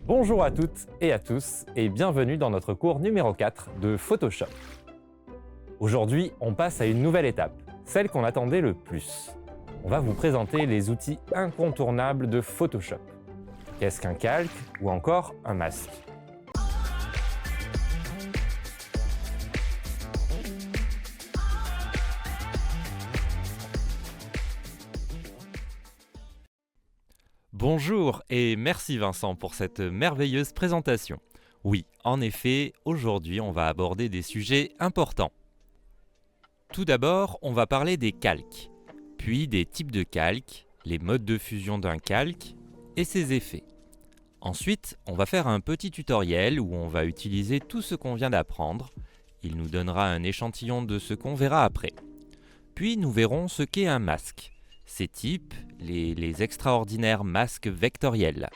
Bonjour à toutes et à tous et bienvenue dans notre cours numéro 4 de Photoshop. Aujourd'hui, on passe à une nouvelle étape, celle qu'on attendait le plus. On va vous présenter les outils incontournables de Photoshop. Qu'est-ce qu'un calque ou encore un masque? Bonjour et merci Vincent pour cette merveilleuse présentation. Oui, en effet, aujourd'hui on va aborder des sujets importants. Tout d'abord, on va parler des calques, puis des types de calques, les modes de fusion d'un calque et ses effets. Ensuite, on va faire un petit tutoriel où on va utiliser tout ce qu'on vient d'apprendre. Il nous donnera un échantillon de ce qu'on verra après. Puis nous verrons ce qu'est un masque. Ces types, les extraordinaires masques vectoriels.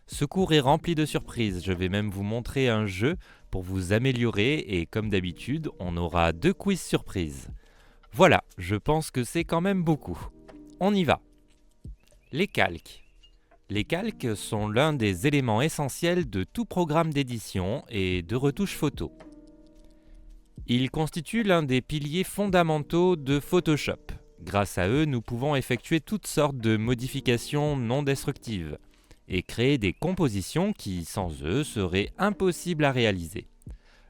Ce cours est rempli de surprises, je vais même vous montrer un jeu pour vous améliorer et comme d'habitude, on aura 2 quiz surprises. Voilà, je pense que c'est quand même beaucoup. On y va. Les calques. Les calques sont l'un des éléments essentiels de tout programme d'édition et de retouche photo. Ils constituent l'un des piliers fondamentaux de Photoshop. Grâce à eux, nous pouvons effectuer toutes sortes de modifications non destructives et créer des compositions qui, sans eux, seraient impossibles à réaliser.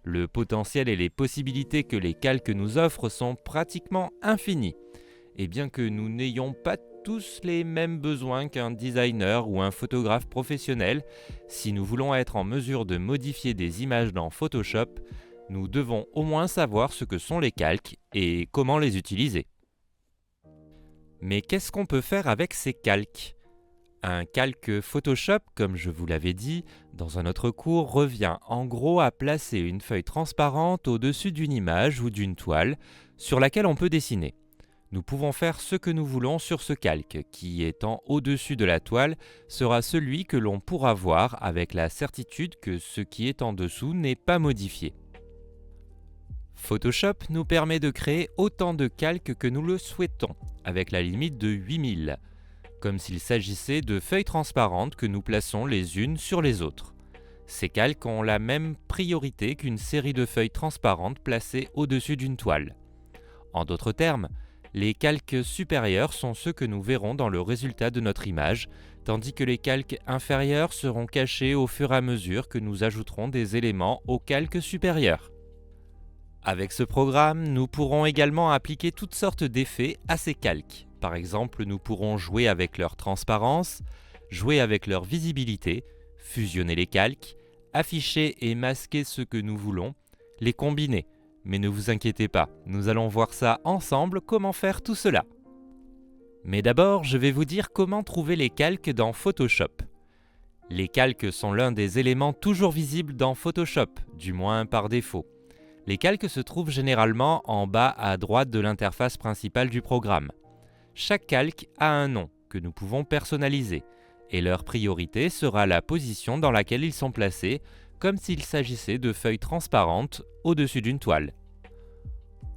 Le potentiel et les possibilités que les calques nous offrent sont pratiquement infinis. Et bien que nous n'ayons pas tous les mêmes besoins qu'un designer ou un photographe professionnel, si nous voulons être en mesure de modifier des images dans Photoshop, nous devons au moins savoir ce que sont les calques et comment les utiliser. Mais qu'est-ce qu'on peut faire avec ces calques? Un calque Photoshop, comme je vous l'avais dit dans un autre cours, revient en gros à placer une feuille transparente au-dessus d'une image ou d'une toile sur laquelle on peut dessiner. Nous pouvons faire ce que nous voulons sur ce calque, qui étant au-dessus de la toile, sera celui que l'on pourra voir avec la certitude que ce qui est en dessous n'est pas modifié. Photoshop nous permet de créer autant de calques que nous le souhaitons, avec la limite de 8000, comme s'il s'agissait de feuilles transparentes que nous plaçons les unes sur les autres. Ces calques ont la même priorité qu'une série de feuilles transparentes placées au-dessus d'une toile. En d'autres termes, les calques supérieurs sont ceux que nous verrons dans le résultat de notre image, tandis que les calques inférieurs seront cachés au fur et à mesure que nous ajouterons des éléments aux calques supérieurs. Avec ce programme, nous pourrons également appliquer toutes sortes d'effets à ces calques. Par exemple, nous pourrons jouer avec leur transparence, jouer avec leur visibilité, fusionner les calques, afficher et masquer ce que nous voulons, les combiner. Mais ne vous inquiétez pas, nous allons voir ça ensemble, comment faire tout cela. Mais d'abord, je vais vous dire comment trouver les calques dans Photoshop. Les calques sont l'un des éléments toujours visibles dans Photoshop, du moins par défaut. Les calques se trouvent généralement en bas à droite de l'interface principale du programme. Chaque calque a un nom que nous pouvons personnaliser et leur priorité sera la position dans laquelle ils sont placés, comme s'il s'agissait de feuilles transparentes au-dessus d'une toile.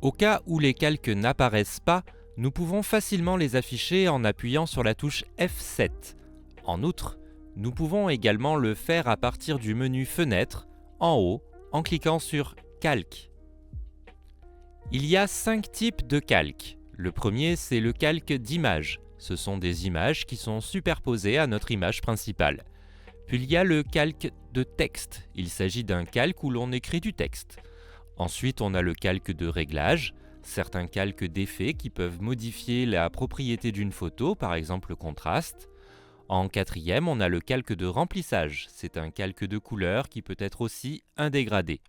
Au cas où les calques n'apparaissent pas, nous pouvons facilement les afficher en appuyant sur la touche F7. En outre, nous pouvons également le faire à partir du menu Fenêtre, en haut, en cliquant sur Calque. Il y a 5 types de calques. Le premier, c'est le calque d'image. Ce sont des images qui sont superposées à notre image principale. Puis il y a le calque de texte. Il s'agit d'un calque où l'on écrit du texte. Ensuite, on a le calque de réglage, certains calques d'effets qui peuvent modifier la propriété d'une photo, par exemple le contraste. En quatrième, on a le calque de remplissage. C'est un calque de couleur qui peut être aussi un dégradé.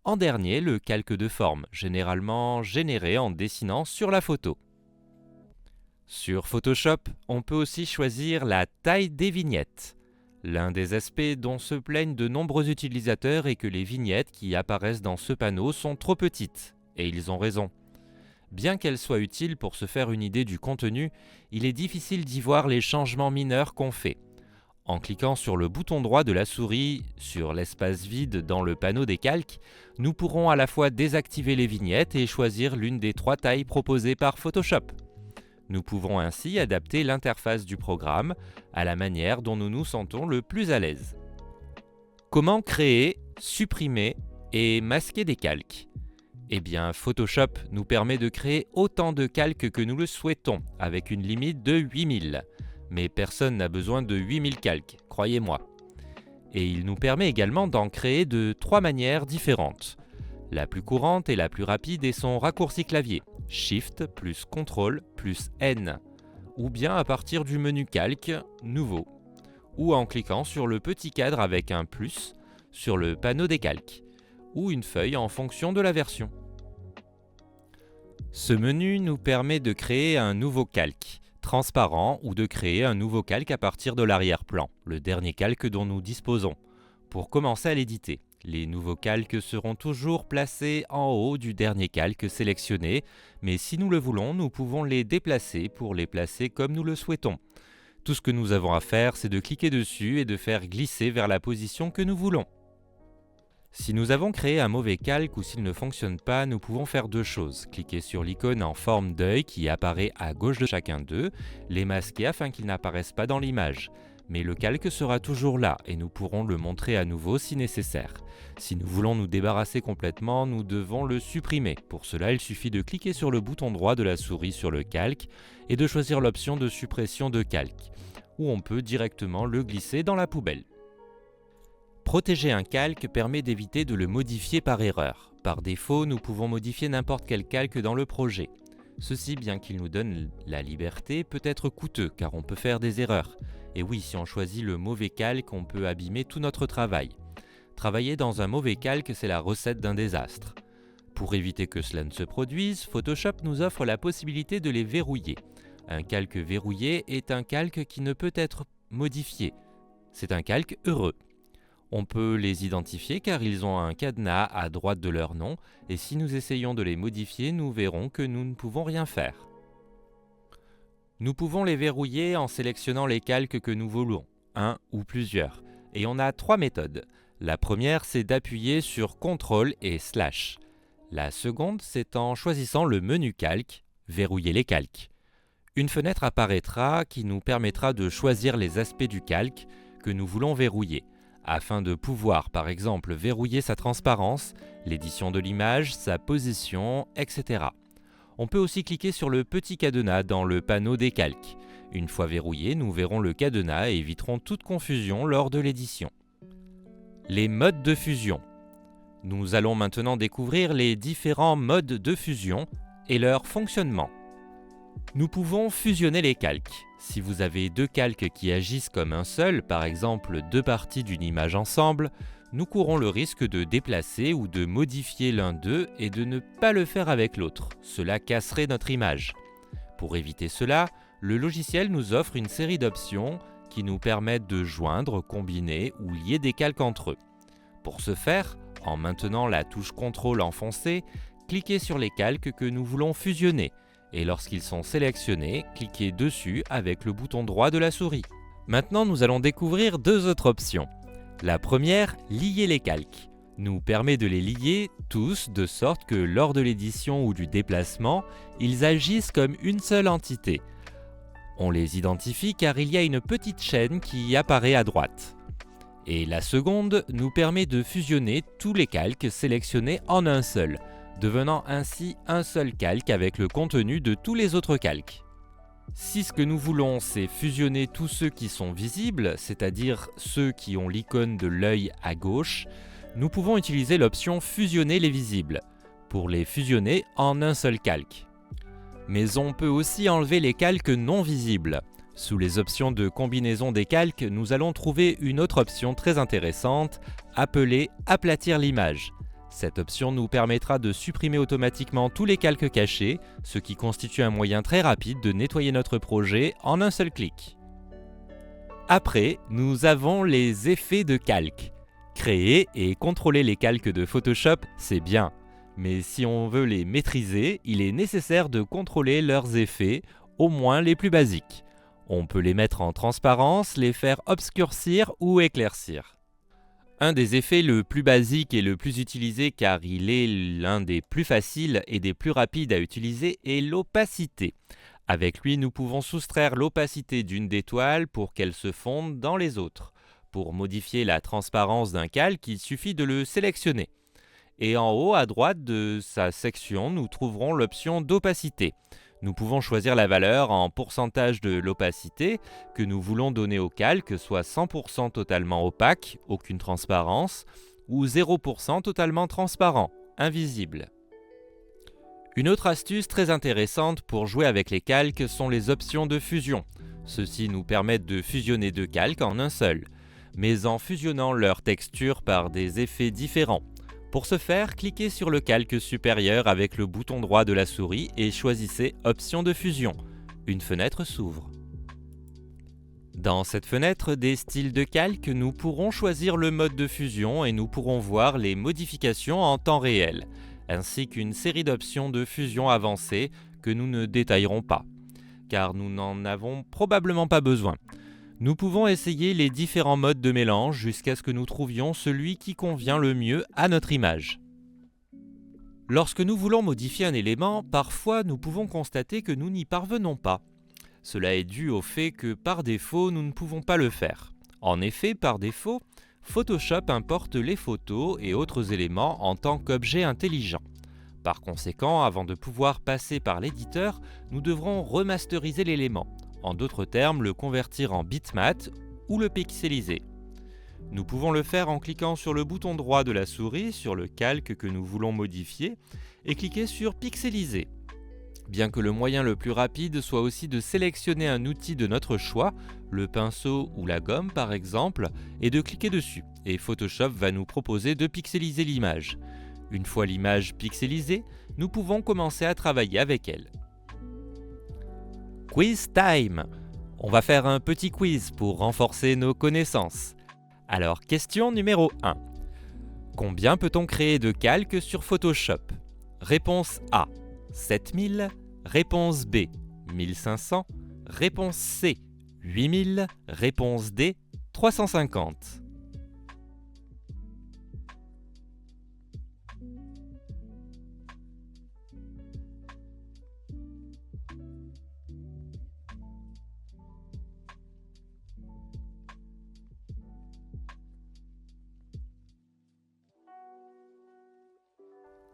En dernier, le calque de forme, généralement généré en dessinant sur la photo. Sur Photoshop, on peut aussi choisir la taille des vignettes. L'un des aspects dont se plaignent de nombreux utilisateurs est que les vignettes qui apparaissent dans ce panneau sont trop petites, et ils ont raison. Bien qu'elles soient utiles pour se faire une idée du contenu, il est difficile d'y voir les changements mineurs qu'on fait. En cliquant sur le bouton droit de la souris sur l'espace vide dans le panneau des calques, nous pourrons à la fois désactiver les vignettes et choisir l'une des 3 tailles proposées par Photoshop. Nous pouvons ainsi adapter l'interface du programme à la manière dont nous nous sentons le plus à l'aise. Comment créer, supprimer et masquer des calques ? Eh bien, Photoshop nous permet de créer autant de calques que nous le souhaitons, avec une limite de 8000. Mais personne n'a besoin de 8000 calques, croyez-moi. Et il nous permet également d'en créer de 3 manières différentes. La plus courante et la plus rapide est son raccourci clavier, Shift plus CTRL plus N, ou bien à partir du menu calque, nouveau, ou en cliquant sur le petit cadre avec un plus sur le panneau des calques, ou une feuille en fonction de la version. Ce menu nous permet de créer un nouveau calque transparent ou de créer un nouveau calque à partir de l'arrière-plan, le dernier calque dont nous disposons, pour commencer à l'éditer. Les nouveaux calques seront toujours placés en haut du dernier calque sélectionné, mais si nous le voulons, nous pouvons les déplacer pour les placer comme nous le souhaitons. Tout ce que nous avons à faire, c'est de cliquer dessus et de faire glisser vers la position que nous voulons. Si nous avons créé un mauvais calque ou s'il ne fonctionne pas, nous pouvons faire 2 choses. Cliquer sur l'icône en forme d'œil qui apparaît à gauche de chacun d'eux, les masquer afin qu'ils n'apparaissent pas dans l'image. Mais le calque sera toujours là et nous pourrons le montrer à nouveau si nécessaire. Si nous voulons nous débarrasser complètement, nous devons le supprimer. Pour cela, il suffit de cliquer sur le bouton droit de la souris sur le calque et de choisir l'option de suppression de calque, ou on peut directement le glisser dans la poubelle. Protéger un calque permet d'éviter de le modifier par erreur. Par défaut, nous pouvons modifier n'importe quel calque dans le projet. Ceci, bien qu'il nous donne la liberté, peut être coûteux car on peut faire des erreurs. Et oui, si on choisit le mauvais calque, on peut abîmer tout notre travail. Travailler dans un mauvais calque, c'est la recette d'un désastre. Pour éviter que cela ne se produise, Photoshop nous offre la possibilité de les verrouiller. Un calque verrouillé est un calque qui ne peut être modifié. C'est un calque heureux. On peut les identifier car ils ont un cadenas à droite de leur nom et si nous essayons de les modifier, nous verrons que nous ne pouvons rien faire. Nous pouvons les verrouiller en sélectionnant les calques que nous voulons, un ou plusieurs, et on a 3 méthodes. La première, c'est d'appuyer sur CTRL et /. La seconde, c'est en choisissant le menu calque, verrouiller les calques. Une fenêtre apparaîtra qui nous permettra de choisir les aspects du calque que nous voulons verrouiller, afin de pouvoir par exemple verrouiller sa transparence, l'édition de l'image, sa position, etc. On peut aussi cliquer sur le petit cadenas dans le panneau des calques. Une fois verrouillé, nous verrons le cadenas et éviterons toute confusion lors de l'édition. Les modes de fusion. Nous allons maintenant découvrir les différents modes de fusion et leur fonctionnement. Nous pouvons fusionner les calques. Si vous avez 2 calques qui agissent comme un seul, par exemple 2 parties d'une image ensemble, nous courons le risque de déplacer ou de modifier l'un d'eux et de ne pas le faire avec l'autre. Cela casserait notre image. Pour éviter cela, le logiciel nous offre une série d'options qui nous permettent de joindre, combiner ou lier des calques entre eux. Pour ce faire, en maintenant la touche CTRL enfoncée, cliquez sur les calques que nous voulons fusionner. Et lorsqu'ils sont sélectionnés, cliquez dessus avec le bouton droit de la souris. Maintenant, nous allons découvrir 2 autres options. La première, lier les calques, nous permet de les lier tous de sorte que lors de l'édition ou du déplacement, ils agissent comme une seule entité. On les identifie car il y a une petite chaîne qui apparaît à droite. Et la seconde nous permet de fusionner tous les calques sélectionnés en un seul, devenant ainsi un seul calque avec le contenu de tous les autres calques. Si ce que nous voulons, c'est fusionner tous ceux qui sont visibles, c'est-à-dire ceux qui ont l'icône de l'œil à gauche, nous pouvons utiliser l'option « Fusionner les visibles » pour les fusionner en un seul calque. Mais on peut aussi enlever les calques non visibles. Sous les options de combinaison des calques, nous allons trouver une autre option très intéressante, appelée « Aplatir l'image ». Cette option nous permettra de supprimer automatiquement tous les calques cachés, ce qui constitue un moyen très rapide de nettoyer notre projet en un seul clic. Après, nous avons les effets de calque. Créer et contrôler les calques de Photoshop, c'est bien. Mais si on veut les maîtriser, il est nécessaire de contrôler leurs effets, au moins les plus basiques. On peut les mettre en transparence, les faire obscurcir ou éclaircir. Un des effets le plus basique et le plus utilisé car il est l'un des plus faciles et des plus rapides à utiliser est l'opacité. Avec lui, nous pouvons soustraire l'opacité d'une des toiles pour qu'elle se fonde dans les autres. Pour modifier la transparence d'un calque, il suffit de le sélectionner. Et en haut à droite de sa section, nous trouverons l'option d'opacité. Nous pouvons choisir la valeur en pourcentage de l'opacité que nous voulons donner au calque, soit 100% totalement opaque, aucune transparence, ou 0% totalement transparent, invisible. Une autre astuce très intéressante pour jouer avec les calques sont les options de fusion. Ceux-ci nous permettent de fusionner deux calques en un seul, mais en fusionnant leurs textures par des effets différents. Pour ce faire, cliquez sur le calque supérieur avec le bouton droit de la souris et choisissez Options de fusion. Une fenêtre s'ouvre. Dans cette fenêtre des styles de calque, nous pourrons choisir le mode de fusion et nous pourrons voir les modifications en temps réel, ainsi qu'une série d'options de fusion avancées que nous ne détaillerons pas, car nous n'en avons probablement pas besoin. Nous pouvons essayer les différents modes de mélange jusqu'à ce que nous trouvions celui qui convient le mieux à notre image. Lorsque nous voulons modifier un élément, parfois nous pouvons constater que nous n'y parvenons pas. Cela est dû au fait que par défaut, nous ne pouvons pas le faire. En effet, par défaut, Photoshop importe les photos et autres éléments en tant qu'objets intelligents. Par conséquent, avant de pouvoir passer par l'éditeur, nous devrons remasteriser l'élément. En d'autres termes, le convertir en bitmap ou le pixeliser. Nous pouvons le faire en cliquant sur le bouton droit de la souris sur le calque que nous voulons modifier et cliquer sur pixeliser. Bien que le moyen le plus rapide soit aussi de sélectionner un outil de notre choix, le pinceau ou la gomme par exemple, et de cliquer dessus, et Photoshop va nous proposer de pixeliser l'image. Une fois l'image pixelisée, nous pouvons commencer à travailler avec elle. Quiz time! On va faire un petit quiz pour renforcer nos connaissances. Alors, question numéro 1. Combien peut-on créer de calques sur Photoshop? Réponse A, 7000. Réponse B, 1500. Réponse C, 8000. Réponse D, 350.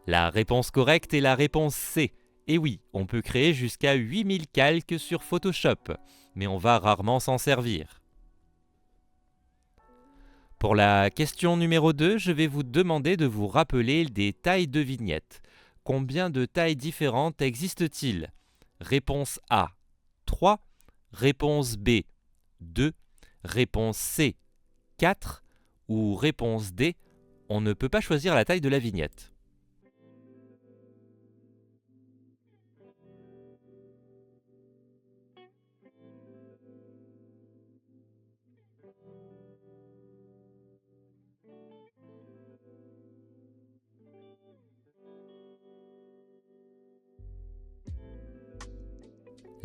La réponse correcte est la réponse C. Et oui, on peut créer jusqu'à 8000 calques sur Photoshop, mais on va rarement s'en servir. Pour la question numéro 2, je vais vous demander de vous rappeler des tailles de vignettes. Combien de tailles différentes existent-ils? Réponse A, 3. Réponse B, 2. Réponse C, 4. Ou réponse D, on ne peut pas choisir la taille de la vignette.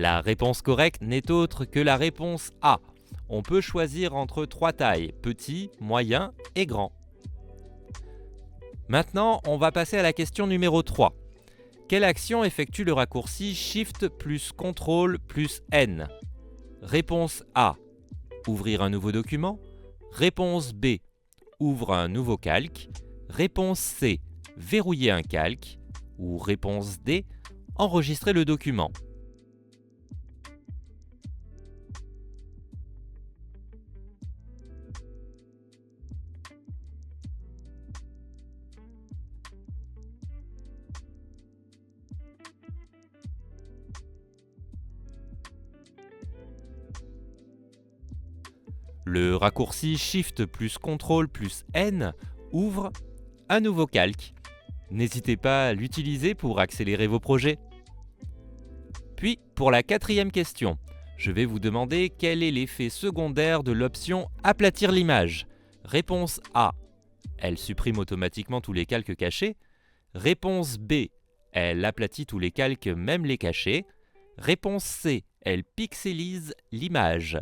La réponse correcte n'est autre que la réponse A. On peut choisir entre 3 tailles, petit, moyen et grand. Maintenant, on va passer à la question numéro 3. Quelle action effectue le raccourci Shift plus CTRL plus N? Réponse A. Ouvrir un nouveau document. Réponse B. Ouvre un nouveau calque. Réponse C. Verrouiller un calque. Ou réponse D. Enregistrer le document. Le raccourci Shift plus CTRL plus N ouvre un nouveau calque. N'hésitez pas à l'utiliser pour accélérer vos projets. Puis, pour la 4e question, je vais vous demander quel est l'effet secondaire de l'option Aplatir l'image. Réponse A. Elle supprime automatiquement tous les calques cachés. Réponse B. Elle aplatit tous les calques, même les cachés. Réponse C. Elle pixelise l'image.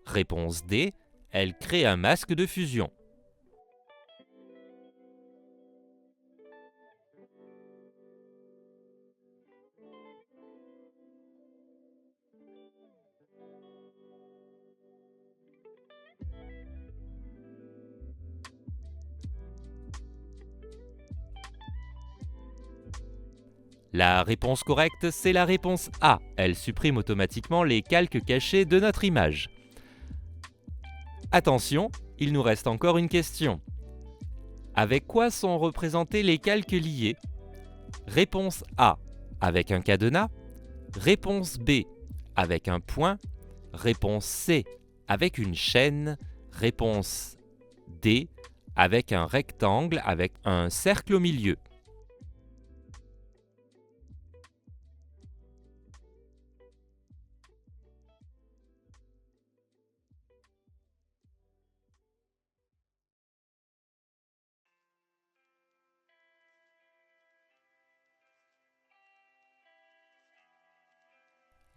Réponse D. Elle crée un masque de fusion. La réponse correcte, c'est la réponse A. Elle supprime automatiquement les calques cachés de notre image. Attention, il nous reste encore une question. Avec quoi sont représentés les calques liés? Réponse A, avec un cadenas. Réponse B, avec un point. Réponse C, avec une chaîne. Réponse D, avec un rectangle avec un cercle au milieu.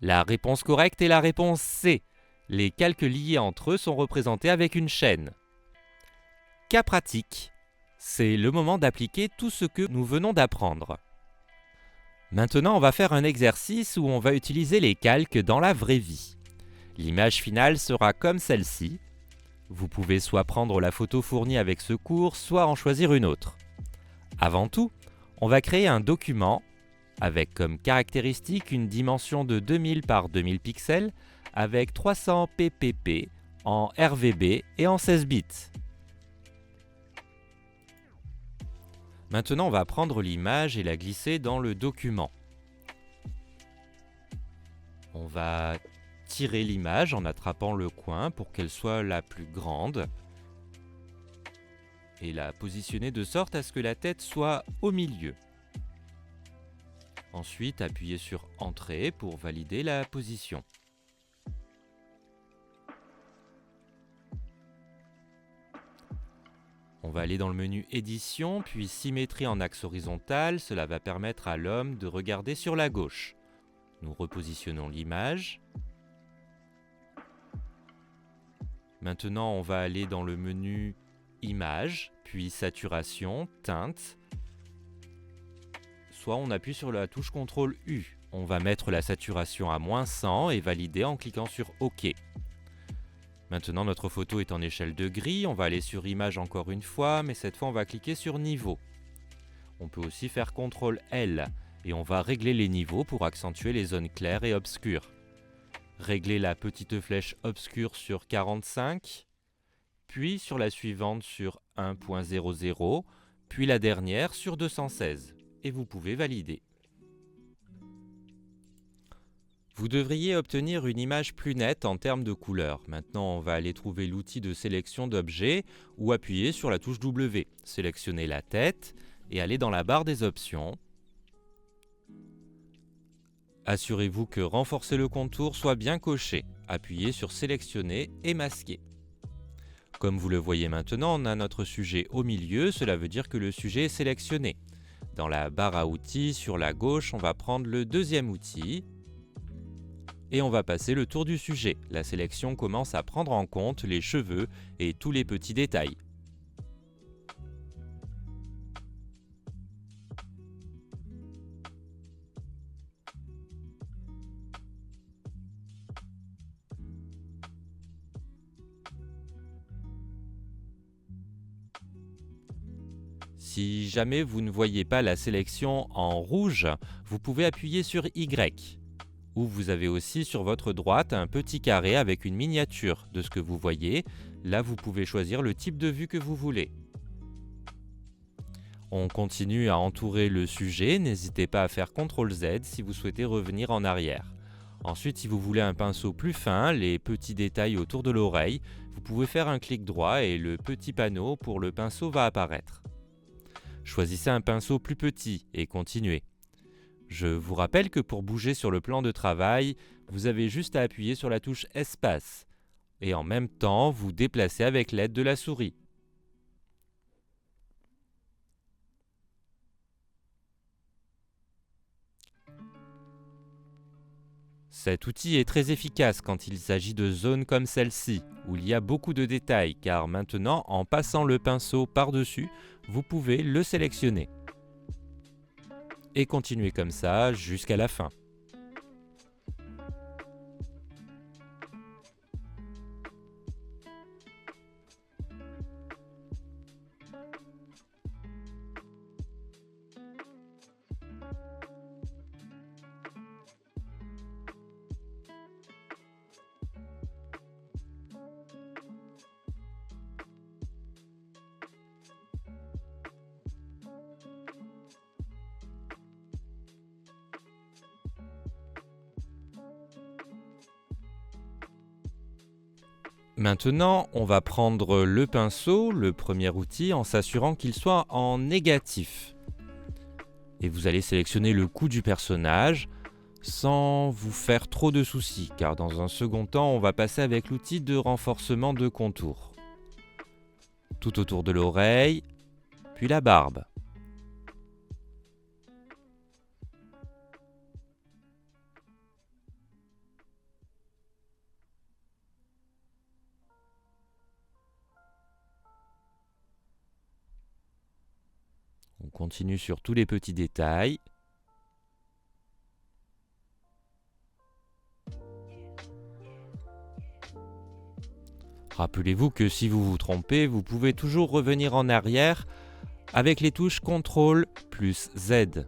La réponse correcte est la réponse C. Les calques liés entre eux sont représentés avec une chaîne. Cas pratique, c'est le moment d'appliquer tout ce que nous venons d'apprendre. Maintenant, on va faire un exercice où on va utiliser les calques dans la vraie vie. L'image finale sera comme celle-ci. Vous pouvez soit prendre la photo fournie avec ce cours, soit en choisir une autre. Avant tout, on va créer un document avec comme caractéristique une dimension de 2000 par 2000 pixels avec 300 ppp en RVB et en 16 bits. Maintenant, on va prendre l'image et la glisser dans le document. On va tirer l'image en attrapant le coin pour qu'elle soit la plus grande et la positionner de sorte à ce que la tête soit au milieu. Ensuite, appuyez sur Entrée pour valider la position. On va aller dans le menu Édition, puis Symétrie en axe horizontal. Cela va permettre à l'homme de regarder sur la gauche. Nous repositionnons l'image. Maintenant, on va aller dans le menu Images, puis Saturation, Teinte. Soit on appuie sur la touche CTRL U. On va mettre la saturation à -100 et valider en cliquant sur OK. Maintenant, notre photo est en échelle de gris. On va aller sur Image encore une fois, mais cette fois, on va cliquer sur Niveau. On peut aussi faire CTRL L et on va régler les niveaux pour accentuer les zones claires et obscures. Régler la petite flèche obscure sur 45, puis sur la suivante sur 1.00, puis la dernière sur 216. Et vous pouvez valider. Vous devriez obtenir une image plus nette en termes de couleur. Maintenant, on va aller trouver l'outil de sélection d'objets ou appuyer sur la touche W. Sélectionnez la tête et allez dans la barre des options. Assurez-vous que renforcer le contour soit bien coché. Appuyez sur Sélectionner et masquer. Comme vous le voyez maintenant, on a notre sujet au milieu, cela veut dire que le sujet est sélectionné. Dans la barre à outils, sur la gauche, on va prendre le deuxième outil et on va passer le tour du sujet. La sélection commence à prendre en compte les cheveux et tous les petits détails. Si jamais vous ne voyez pas la sélection en rouge, vous pouvez appuyer sur Y. Ou vous avez aussi sur votre droite un petit carré avec une miniature de ce que vous voyez. Là, vous pouvez choisir le type de vue que vous voulez. On continue à entourer le sujet. N'hésitez pas à faire CTRL Z si vous souhaitez revenir en arrière. Ensuite, si vous voulez un pinceau plus fin, les petits détails autour de l'oreille, vous pouvez faire un clic droit et le petit panneau pour le pinceau va apparaître. Choisissez un pinceau plus petit et continuez. Je vous rappelle que pour bouger sur le plan de travail, vous avez juste à appuyer sur la touche Espace et en même temps vous déplacer avec l'aide de la souris. Cet outil est très efficace quand il s'agit de zones comme celle-ci, où il y a beaucoup de détails, car maintenant, en passant le pinceau par-dessus, vous pouvez le sélectionner. Et continuer comme ça jusqu'à la fin. Maintenant, on va prendre le pinceau, le premier outil, en s'assurant qu'il soit en négatif. Et vous allez sélectionner le cou du personnage sans vous faire trop de soucis, car dans un second temps, on va passer avec l'outil de renforcement de contour. Tout autour de l'oreille, puis la barbe. On continue sur tous les petits détails. Rappelez-vous que si vous vous trompez, vous pouvez toujours revenir en arrière avec les touches CTRL plus Z.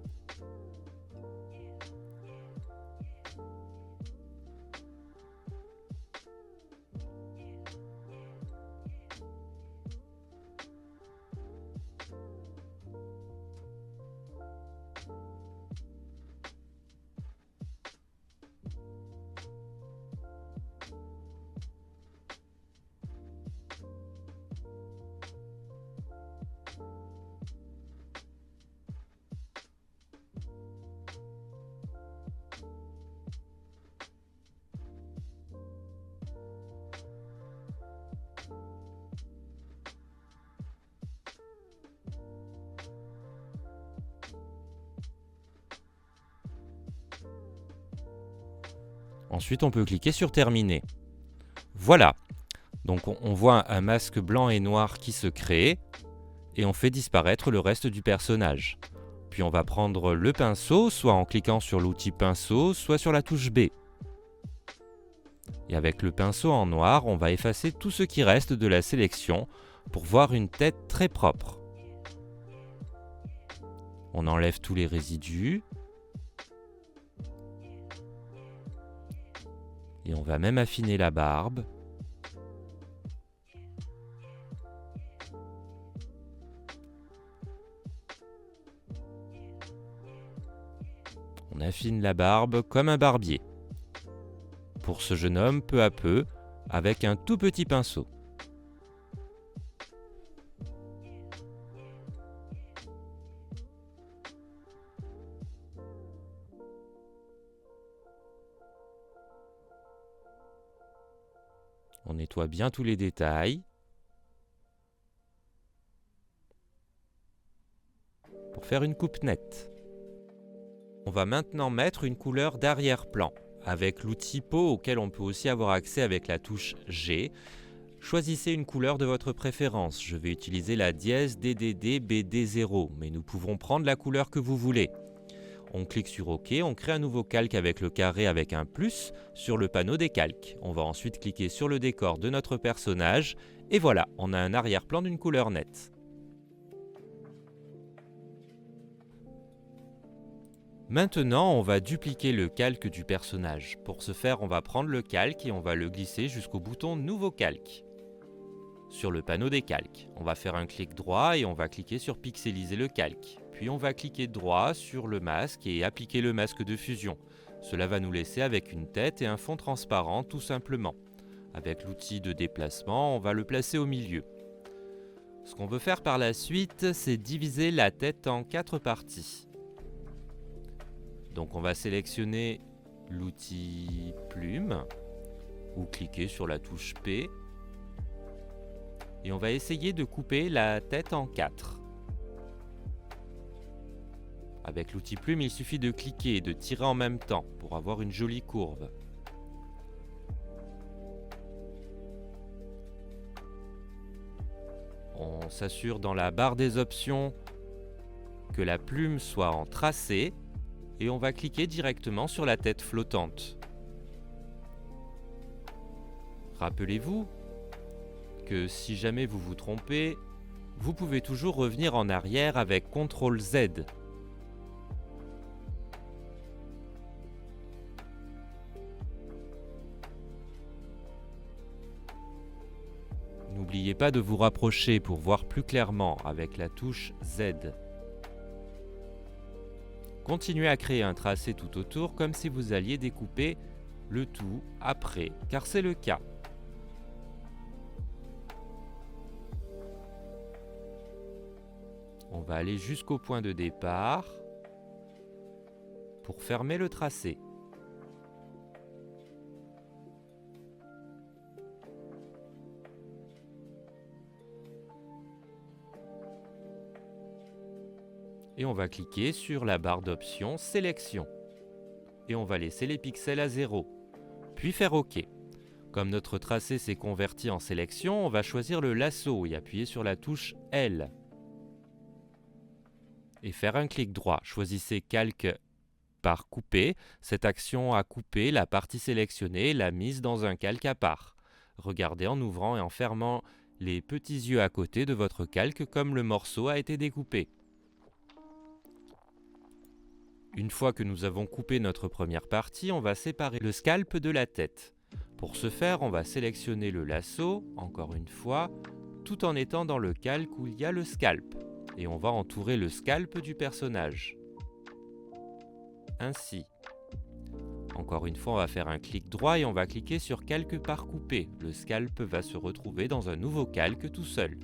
Ensuite, on peut cliquer sur Terminer. Voilà. Donc on voit un masque blanc et noir qui se crée et on fait disparaître le reste du personnage. Puis on va prendre le pinceau, soit en cliquant sur l'outil pinceau, soit sur la touche B. Et avec le pinceau en noir, on va effacer tout ce qui reste de la sélection pour voir une tête très propre. On enlève tous les résidus. Et on va même affiner la barbe. On affine la barbe comme un barbier. Pour ce jeune homme, peu à peu, avec un tout petit pinceau. On nettoie bien tous les détails. Pour faire une coupe nette. On va maintenant mettre une couleur d'arrière-plan avec l'outil pot auquel on peut aussi avoir accès avec la touche G. Choisissez une couleur de votre préférence. Je vais utiliser la dièse DDD BD0, mais nous pouvons prendre la couleur que vous voulez. On clique sur OK, on crée un nouveau calque avec le carré avec un plus sur le panneau des calques. On va ensuite cliquer sur le décor de notre personnage et voilà, on a un arrière-plan d'une couleur nette. Maintenant, on va dupliquer le calque du personnage. Pour ce faire, on va prendre le calque et on va le glisser jusqu'au bouton Nouveau calque. Sur le panneau des calques, on va faire un clic droit et on va cliquer sur Pixeliser le calque. Puis on va cliquer droit sur le masque et appliquer le masque de fusion. Cela va nous laisser avec une tête et un fond transparent tout simplement. Avec l'outil de déplacement, on va le placer au milieu. Ce qu'on veut faire par la suite, c'est diviser la tête en 4 parties. Donc on va sélectionner l'outil plume ou cliquer sur la touche P. Et on va essayer de couper la tête en 4. Avec l'outil plume, il suffit de cliquer et de tirer en même temps pour avoir une jolie courbe. On s'assure dans la barre des options que la plume soit en tracé et on va cliquer directement sur la tête flottante. Rappelez-vous que si jamais vous vous trompez, vous pouvez toujours revenir en arrière avec CTRL Z. N'oubliez pas de vous rapprocher pour voir plus clairement avec la touche Z. Continuez à créer un tracé tout autour comme si vous alliez découper le tout après, car c'est le cas. On va aller jusqu'au point de départ pour fermer le tracé. Et on va cliquer sur la barre d'options Sélection. Et on va laisser les pixels à 0, puis faire OK. Comme notre tracé s'est converti en sélection, on va choisir le lasso et appuyer sur la touche L. Et faire un clic droit. Choisissez Calque par couper. Cette action a coupé la partie sélectionnée et l'a mise dans un calque à part. Regardez en ouvrant et en fermant les petits yeux à côté de votre calque comme le morceau a été découpé. Une fois que nous avons coupé notre première partie, on va séparer le scalp de la tête. Pour ce faire, on va sélectionner le lasso, encore une fois, tout en étant dans le calque où il y a le scalp. Et on va entourer le scalp du personnage. Ainsi. Encore une fois, on va faire un clic droit et on va cliquer sur Calque par couper. Le scalp va se retrouver dans un nouveau calque tout seul.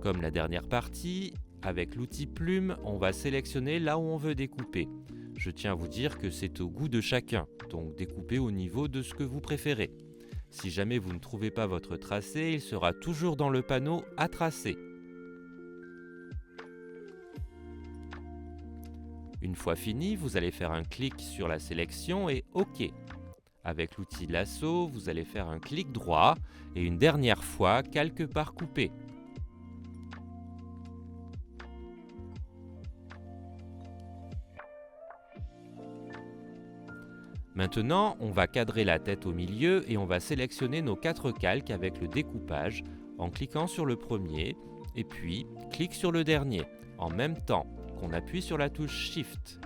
Comme la dernière partie, avec l'outil plume, on va sélectionner là où on veut découper. Je tiens à vous dire que c'est au goût de chacun, donc découpez au niveau de ce que vous préférez. Si jamais vous ne trouvez pas votre tracé, il sera toujours dans le panneau à tracer. Une fois fini, vous allez faire un clic sur la sélection et OK. Avec l'outil lasso, vous allez faire un clic droit et une dernière fois, calque par couper. Maintenant, on va cadrer la tête au milieu et on va sélectionner nos 4 calques avec le découpage en cliquant sur le premier et puis clique sur le dernier en même temps qu'on appuie sur la touche Shift.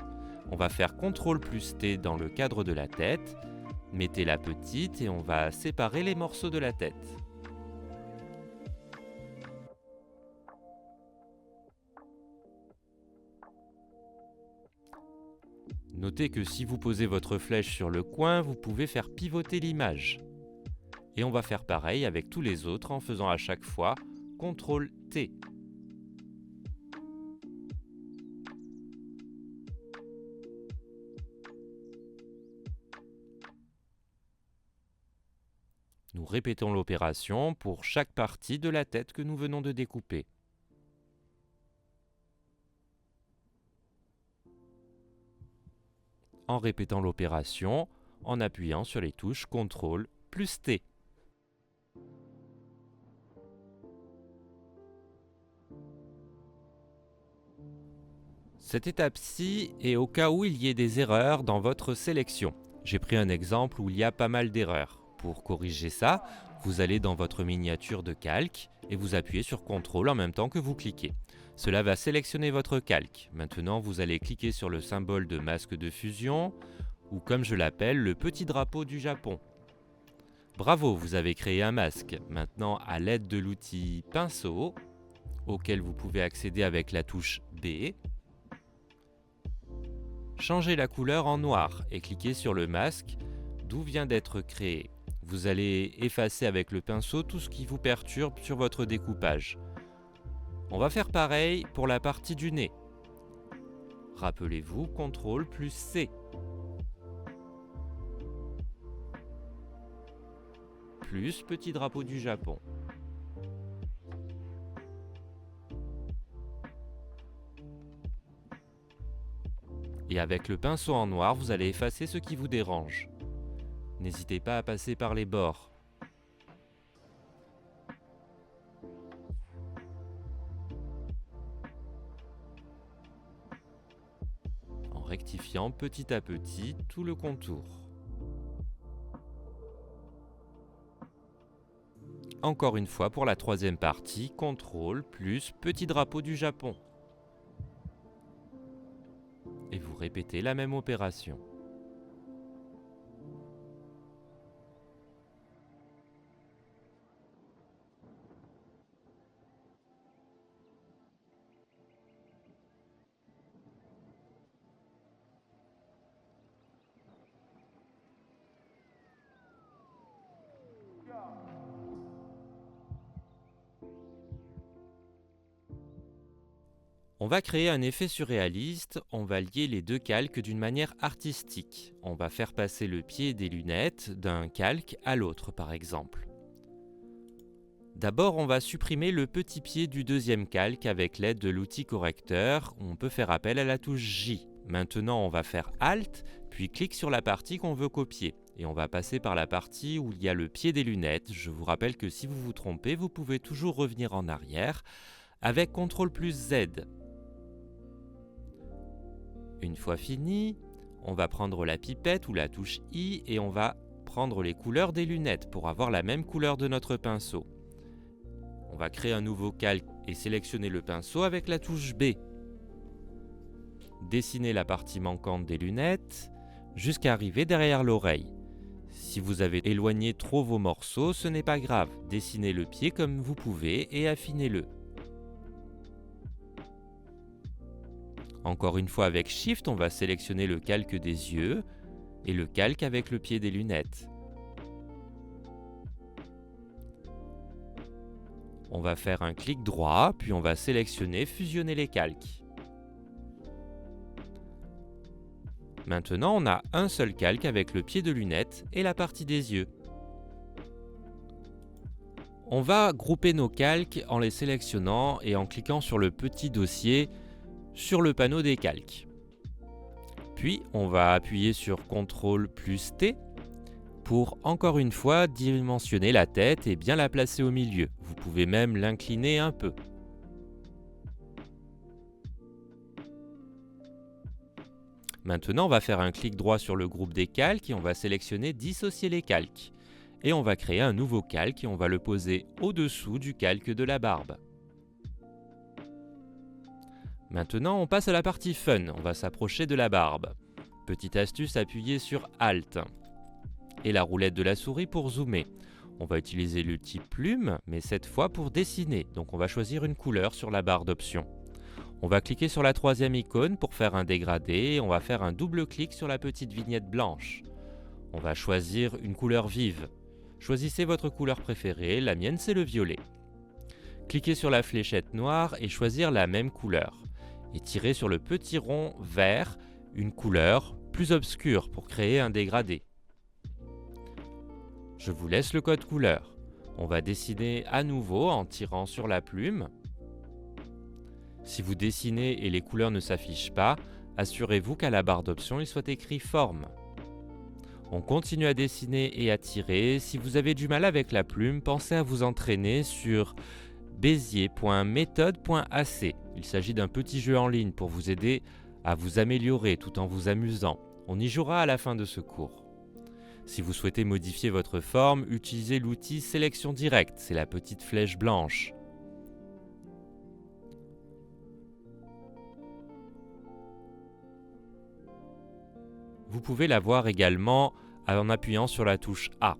On va faire CTRL plus T dans le cadre de la tête, mettez la petite et on va séparer les morceaux de la tête. Notez que si vous posez votre flèche sur le coin, vous pouvez faire pivoter l'image. Et on va faire pareil avec tous les autres en faisant à chaque fois CTRL-T. Nous répétons l'opération pour chaque partie de la tête que nous venons de découper. En répétant l'opération, en appuyant sur les touches CTRL plus T. Cette étape-ci est au cas où il y ait des erreurs dans votre sélection. J'ai pris un exemple où il y a pas mal d'erreurs. Pour corriger ça, vous allez dans votre miniature de calque et vous appuyez sur CTRL en même temps que vous cliquez. Cela va sélectionner votre calque. Maintenant, vous allez cliquer sur le symbole de masque de fusion, ou comme je l'appelle, le petit drapeau du Japon. Bravo, vous avez créé un masque. Maintenant, à l'aide de l'outil pinceau, auquel vous pouvez accéder avec la touche B, changez la couleur en noir et cliquez sur le masque d'où vient d'être créé. Vous allez effacer avec le pinceau tout ce qui vous perturbe sur votre découpage. On va faire pareil pour la partie du nez. Rappelez-vous, CTRL plus C. Plus petit drapeau du Japon. Et avec le pinceau en noir, vous allez effacer ce qui vous dérange. N'hésitez pas à passer par les bords. En rectifiant petit à petit tout le contour. Encore une fois pour la troisième partie, CTRL plus petit drapeau du Japon. Et vous répétez la même opération. On va créer un effet surréaliste, on va lier les deux calques d'une manière artistique. On va faire passer le pied des lunettes d'un calque à l'autre par exemple. D'abord, on va supprimer le petit pied du deuxième calque avec l'aide de l'outil correcteur. On peut faire appel à la touche J. Maintenant, on va faire Alt, puis clic sur la partie qu'on veut copier. Et on va passer par la partie où il y a le pied des lunettes. Je vous rappelle que si vous vous trompez, vous pouvez toujours revenir en arrière avec CTRL plus Z. Une fois fini, on va prendre la pipette ou la touche I et on va prendre les couleurs des lunettes pour avoir la même couleur de notre pinceau. On va créer un nouveau calque et sélectionner le pinceau avec la touche B. Dessiner la partie manquante des lunettes jusqu'à arriver derrière l'oreille. Si vous avez éloigné trop vos morceaux, ce n'est pas grave. Dessinez le pied comme vous pouvez et affinez-le. Encore une fois avec Shift, on va sélectionner le calque des yeux et le calque avec le pied des lunettes. On va faire un clic droit, puis on va sélectionner fusionner les calques. Maintenant, on a un seul calque avec le pied de lunettes et la partie des yeux. On va grouper nos calques en les sélectionnant et en cliquant sur le petit dossier sur le panneau des calques. Puis, on va appuyer sur CTRL plus T pour, encore une fois, dimensionner la tête et bien la placer au milieu. Vous pouvez même l'incliner un peu. Maintenant, on va faire un clic droit sur le groupe des calques et on va sélectionner Dissocier les calques. Et on va créer un nouveau calque et on va le poser au-dessous du calque de la barbe. Maintenant, on passe à la partie fun. On va s'approcher de la barbe. Petite astuce, appuyez sur Alt et la roulette de la souris pour zoomer. On va utiliser l'outil plume, mais cette fois pour dessiner. Donc on va choisir une couleur sur la barre d'options. On va cliquer sur la troisième icône pour faire un dégradé et on va faire un double clic sur la petite vignette blanche. On va choisir une couleur vive. Choisissez votre couleur préférée, la mienne c'est le violet. Cliquez sur la fléchette noire et choisir la même couleur. Et tirez sur le petit rond vert une couleur plus obscure pour créer un dégradé. Je vous laisse le code couleur. On va dessiner à nouveau en tirant sur la plume. Si vous dessinez et les couleurs ne s'affichent pas, assurez-vous qu'à la barre d'options, il soit écrit Forme. On continue à dessiner et à tirer. Si vous avez du mal avec la plume, pensez à vous entraîner sur bezier.methode.ac. Il s'agit d'un petit jeu en ligne pour vous aider à vous améliorer tout en vous amusant. On y jouera à la fin de ce cours. Si vous souhaitez modifier votre forme, utilisez l'outil Sélection directe, c'est la petite flèche blanche. Vous pouvez la voir également en appuyant sur la touche A.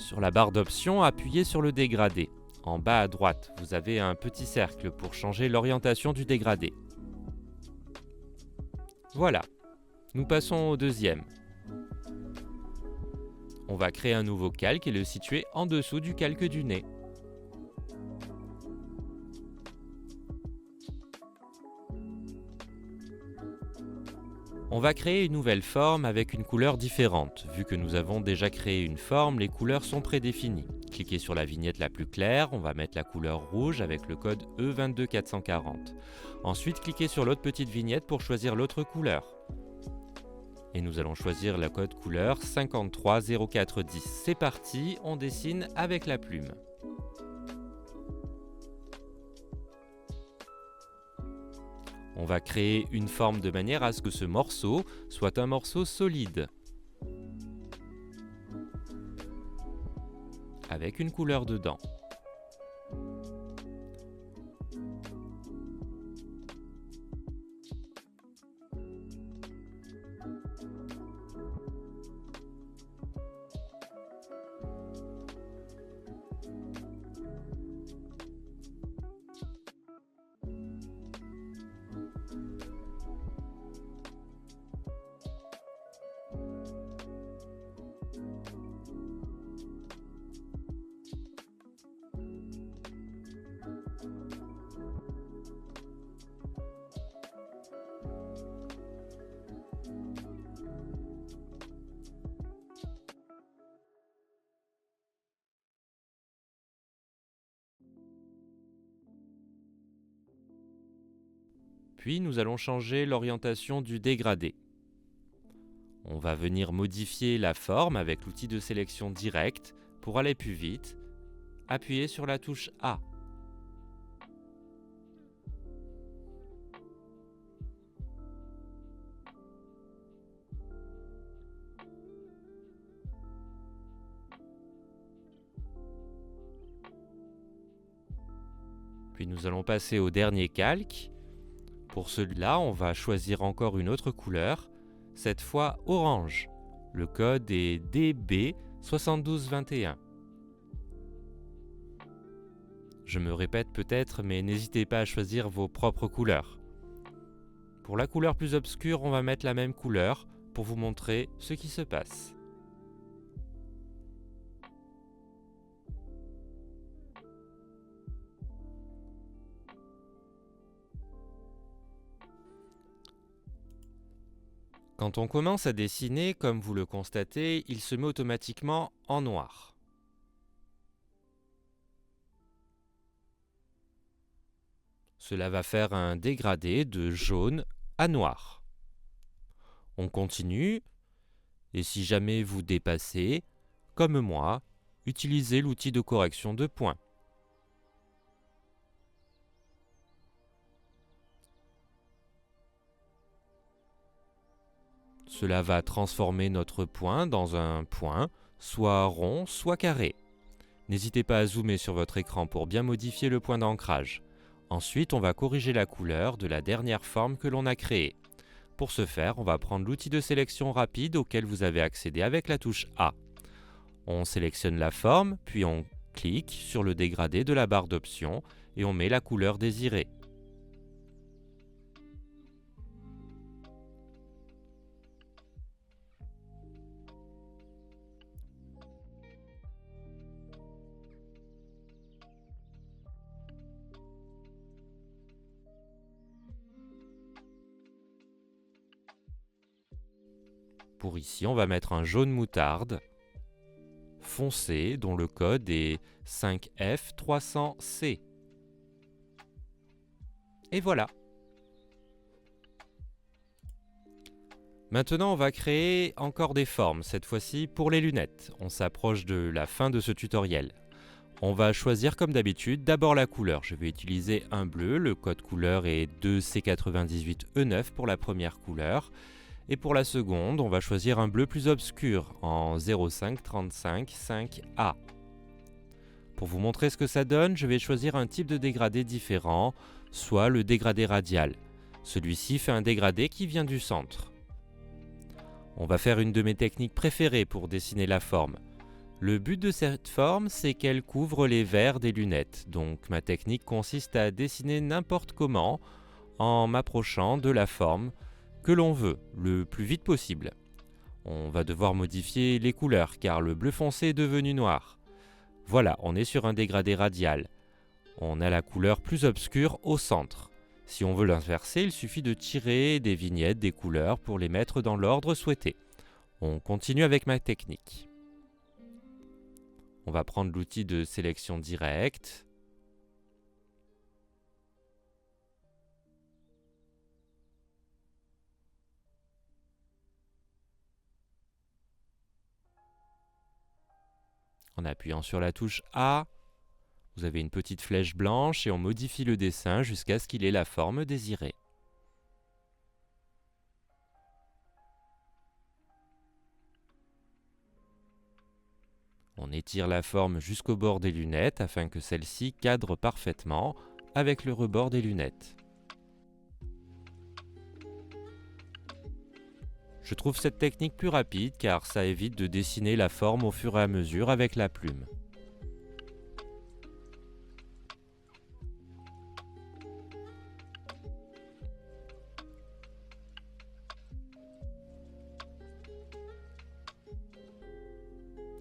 Sur la barre d'options, appuyez sur le dégradé. En bas à droite, vous avez un petit cercle pour changer l'orientation du dégradé. Voilà, nous passons au deuxième. On va créer un nouveau calque et le situer en dessous du calque du nez. On va créer une nouvelle forme avec une couleur différente. Vu que nous avons déjà créé une forme, les couleurs sont prédéfinies. Cliquez sur la vignette la plus claire, on va mettre la couleur rouge avec le code E22440. Ensuite, cliquez sur l'autre petite vignette pour choisir l'autre couleur. Et nous allons choisir le code couleur 530410. C'est parti, on dessine avec la plume. On va créer une forme de manière à ce que ce morceau soit un morceau solide, avec une couleur dedans. Puis nous allons changer l'orientation du dégradé. On va venir modifier la forme avec l'outil de sélection directe. Pour aller plus vite, appuyez sur la touche A. Puis nous allons passer au dernier calque. Pour celui-là, on va choisir encore une autre couleur, cette fois orange. Le code est DB7221. Je me répète peut-être, mais n'hésitez pas à choisir vos propres couleurs. Pour la couleur plus obscure, on va mettre la même couleur pour vous montrer ce qui se passe. Quand on commence à dessiner, comme vous le constatez, il se met automatiquement en noir. Cela va faire un dégradé de jaune à noir. On continue, et si jamais vous dépassez, comme moi, utilisez l'outil de correction de points. Cela va transformer notre point dans un point, soit rond, soit carré. N'hésitez pas à zoomer sur votre écran pour bien modifier le point d'ancrage. Ensuite, on va corriger la couleur de la dernière forme que l'on a créée. Pour ce faire, on va prendre l'outil de sélection rapide auquel vous avez accédé avec la touche A. On sélectionne la forme, puis on clique sur le dégradé de la barre d'options et on met la couleur désirée. Pour ici, on va mettre un jaune moutarde foncé dont le code est 5F300C. Et voilà. Maintenant, on va créer encore des formes, cette fois-ci pour les lunettes. On s'approche de la fin de ce tutoriel. On va choisir comme d'habitude d'abord la couleur. Je vais utiliser un bleu, le code couleur est 2C98E9 pour la première couleur. Et pour la seconde, on va choisir un bleu plus obscur en 05355A. Pour vous montrer ce que ça donne, je vais choisir un type de dégradé différent, soit le dégradé radial. Celui-ci fait un dégradé qui vient du centre. On va faire une de mes techniques préférées pour dessiner la forme. Le but de cette forme, c'est qu'elle couvre les verres des lunettes. Donc ma technique consiste à dessiner n'importe comment en m'approchant de la forme que l'on veut, le plus vite possible. On va devoir modifier les couleurs car le bleu foncé est devenu noir. Voilà, on est sur un dégradé radial. On a la couleur plus obscure au centre. Si on veut l'inverser, il suffit de tirer des vignettes des couleurs pour les mettre dans l'ordre souhaité. On continue avec ma technique. On va prendre l'outil de sélection directe. En appuyant sur la touche A, vous avez une petite flèche blanche et on modifie le dessin jusqu'à ce qu'il ait la forme désirée. On étire la forme jusqu'au bord des lunettes afin que celle-ci cadre parfaitement avec le rebord des lunettes. Je trouve cette technique plus rapide car ça évite de dessiner la forme au fur et à mesure avec la plume.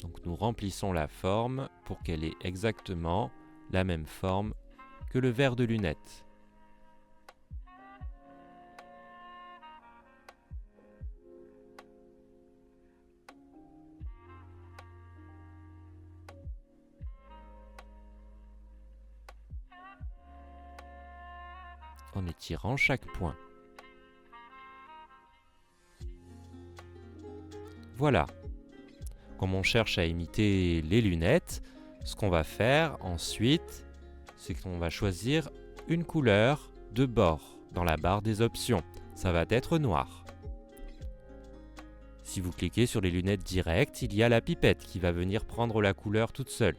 Donc nous remplissons la forme pour qu'elle ait exactement la même forme que le verre de lunettes. en étirant chaque point. Voilà. Comme on cherche à imiter les lunettes, ce qu'on va faire ensuite, c'est qu'on va choisir une couleur de bord dans la barre des options. Ça va être noir. Si vous cliquez sur les lunettes directes, il y a la pipette qui va venir prendre la couleur toute seule.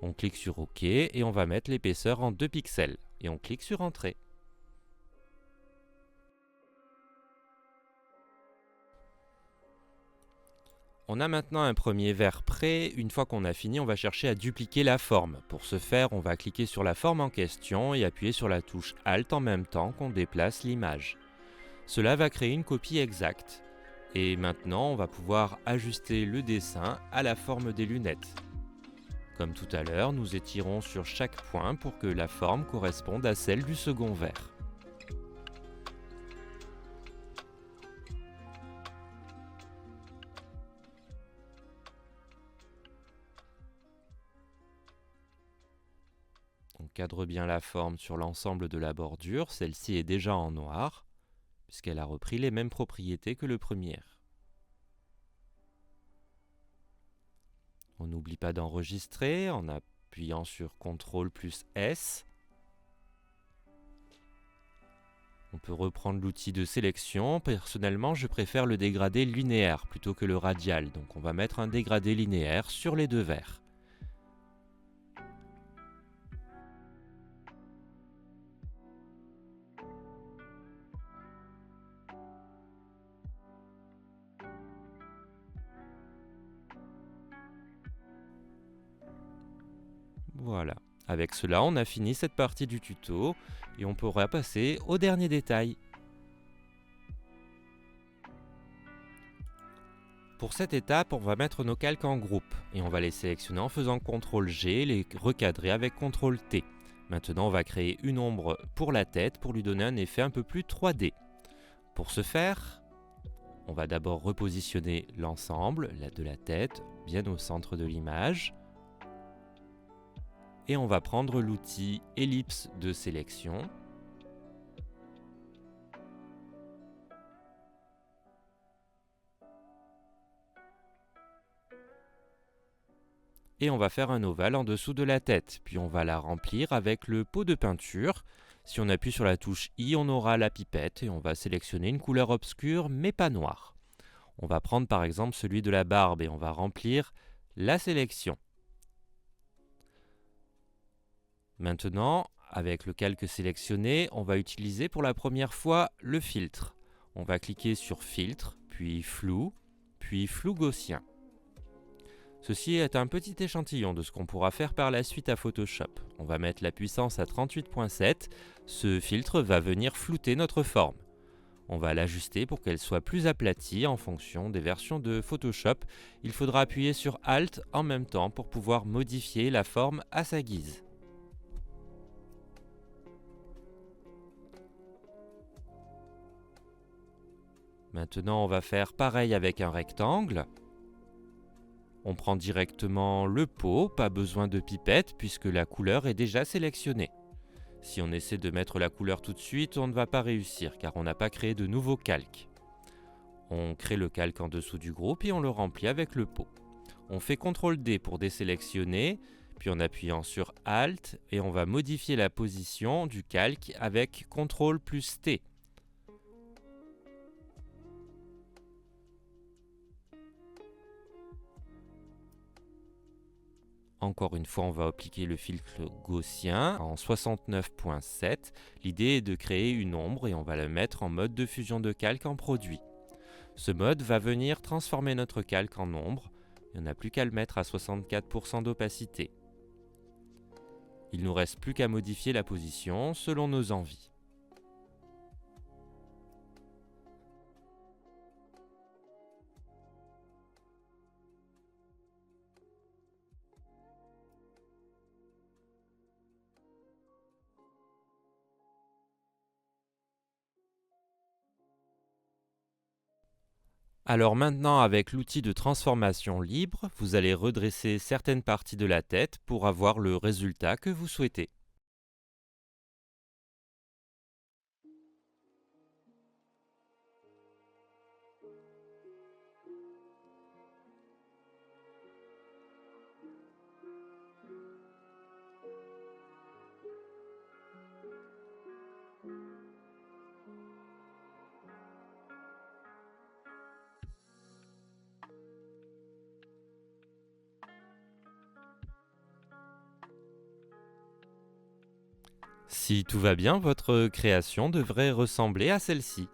On clique sur OK et on va mettre l'épaisseur en 2 pixels. Et on clique sur Entrée. On a maintenant un premier verre prêt. Une fois qu'on a fini, on va chercher à dupliquer la forme. Pour ce faire, on va cliquer sur la forme en question et appuyer sur la touche Alt en même temps qu'on déplace l'image. Cela va créer une copie exacte. Et maintenant, on va pouvoir ajuster le dessin à la forme des lunettes. Comme tout à l'heure, nous étirons sur chaque point pour que la forme corresponde à celle du second verre. On cadre bien la forme sur l'ensemble de la bordure, celle-ci est déjà en noir, puisqu'elle a repris les mêmes propriétés que le premier. On n'oublie pas d'enregistrer en appuyant sur CTRL plus S. On peut reprendre l'outil de sélection. Personnellement, je préfère le dégradé linéaire plutôt que le radial, donc on va mettre un dégradé linéaire sur les 2 verres. Voilà. Avec cela, on a fini cette partie du tuto et on pourra passer au dernier détail. Pour cette étape, on va mettre nos calques en groupe et on va les sélectionner en faisant CTRL-G et les recadrer avec CTRL-T. Maintenant, on va créer une ombre pour la tête pour lui donner un effet un peu plus 3D. Pour ce faire, on va d'abord repositionner l'ensemble de la tête bien au centre de l'image. Et on va prendre l'outil ellipse de sélection. Et on va faire un ovale en dessous de la tête. Puis on va la remplir avec le pot de peinture. Si on appuie sur la touche I, on aura la pipette et on va sélectionner une couleur obscure mais pas noire. On va prendre par exemple celui de la barbe et on va remplir la sélection. Maintenant, avec le calque sélectionné, on va utiliser pour la première fois le filtre. On va cliquer sur Filtre, puis Flou gaussien. Ceci est un petit échantillon de ce qu'on pourra faire par la suite à Photoshop. On va mettre la puissance à 38.7. Ce filtre va venir flouter notre forme. On va l'ajuster pour qu'elle soit plus aplatie en fonction des versions de Photoshop. Il faudra appuyer sur Alt en même temps pour pouvoir modifier la forme à sa guise. Maintenant, on va faire pareil avec un rectangle. On prend directement le pot, pas besoin de pipette puisque la couleur est déjà sélectionnée. Si on essaie de mettre la couleur tout de suite, on ne va pas réussir car on n'a pas créé de nouveau calque. On crée le calque en dessous du groupe et on le remplit avec le pot. On fait CTRL-D pour désélectionner, puis en appuyant sur Alt et on va modifier la position du calque avec CTRL plus T. Encore une fois, on va appliquer le filtre gaussien en 69.7. L'idée est de créer une ombre et on va la mettre en mode de fusion de calque en produit. Ce mode va venir transformer notre calque en ombre. Il n'y en a plus qu'à le mettre à 64% d'opacité. Il ne nous reste plus qu'à modifier la position selon nos envies. Alors maintenant, avec l'outil de transformation libre, vous allez redresser certaines parties de la tête pour avoir le résultat que vous souhaitez. Si tout va bien, votre création devrait ressembler à celle-ci.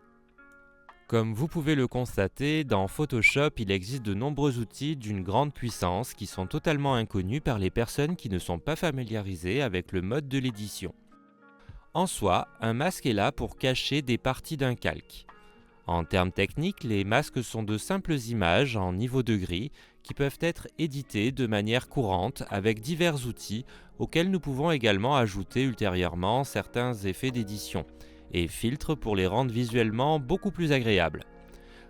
Comme vous pouvez le constater, dans Photoshop, il existe de nombreux outils d'une grande puissance qui sont totalement inconnus par les personnes qui ne sont pas familiarisées avec le mode de l'édition. En soi, un masque est là pour cacher des parties d'un calque. En termes techniques, les masques sont de simples images en niveau de gris qui peuvent être éditées de manière courante avec divers outils auxquels nous pouvons également ajouter ultérieurement certains effets d'édition et filtres pour les rendre visuellement beaucoup plus agréables.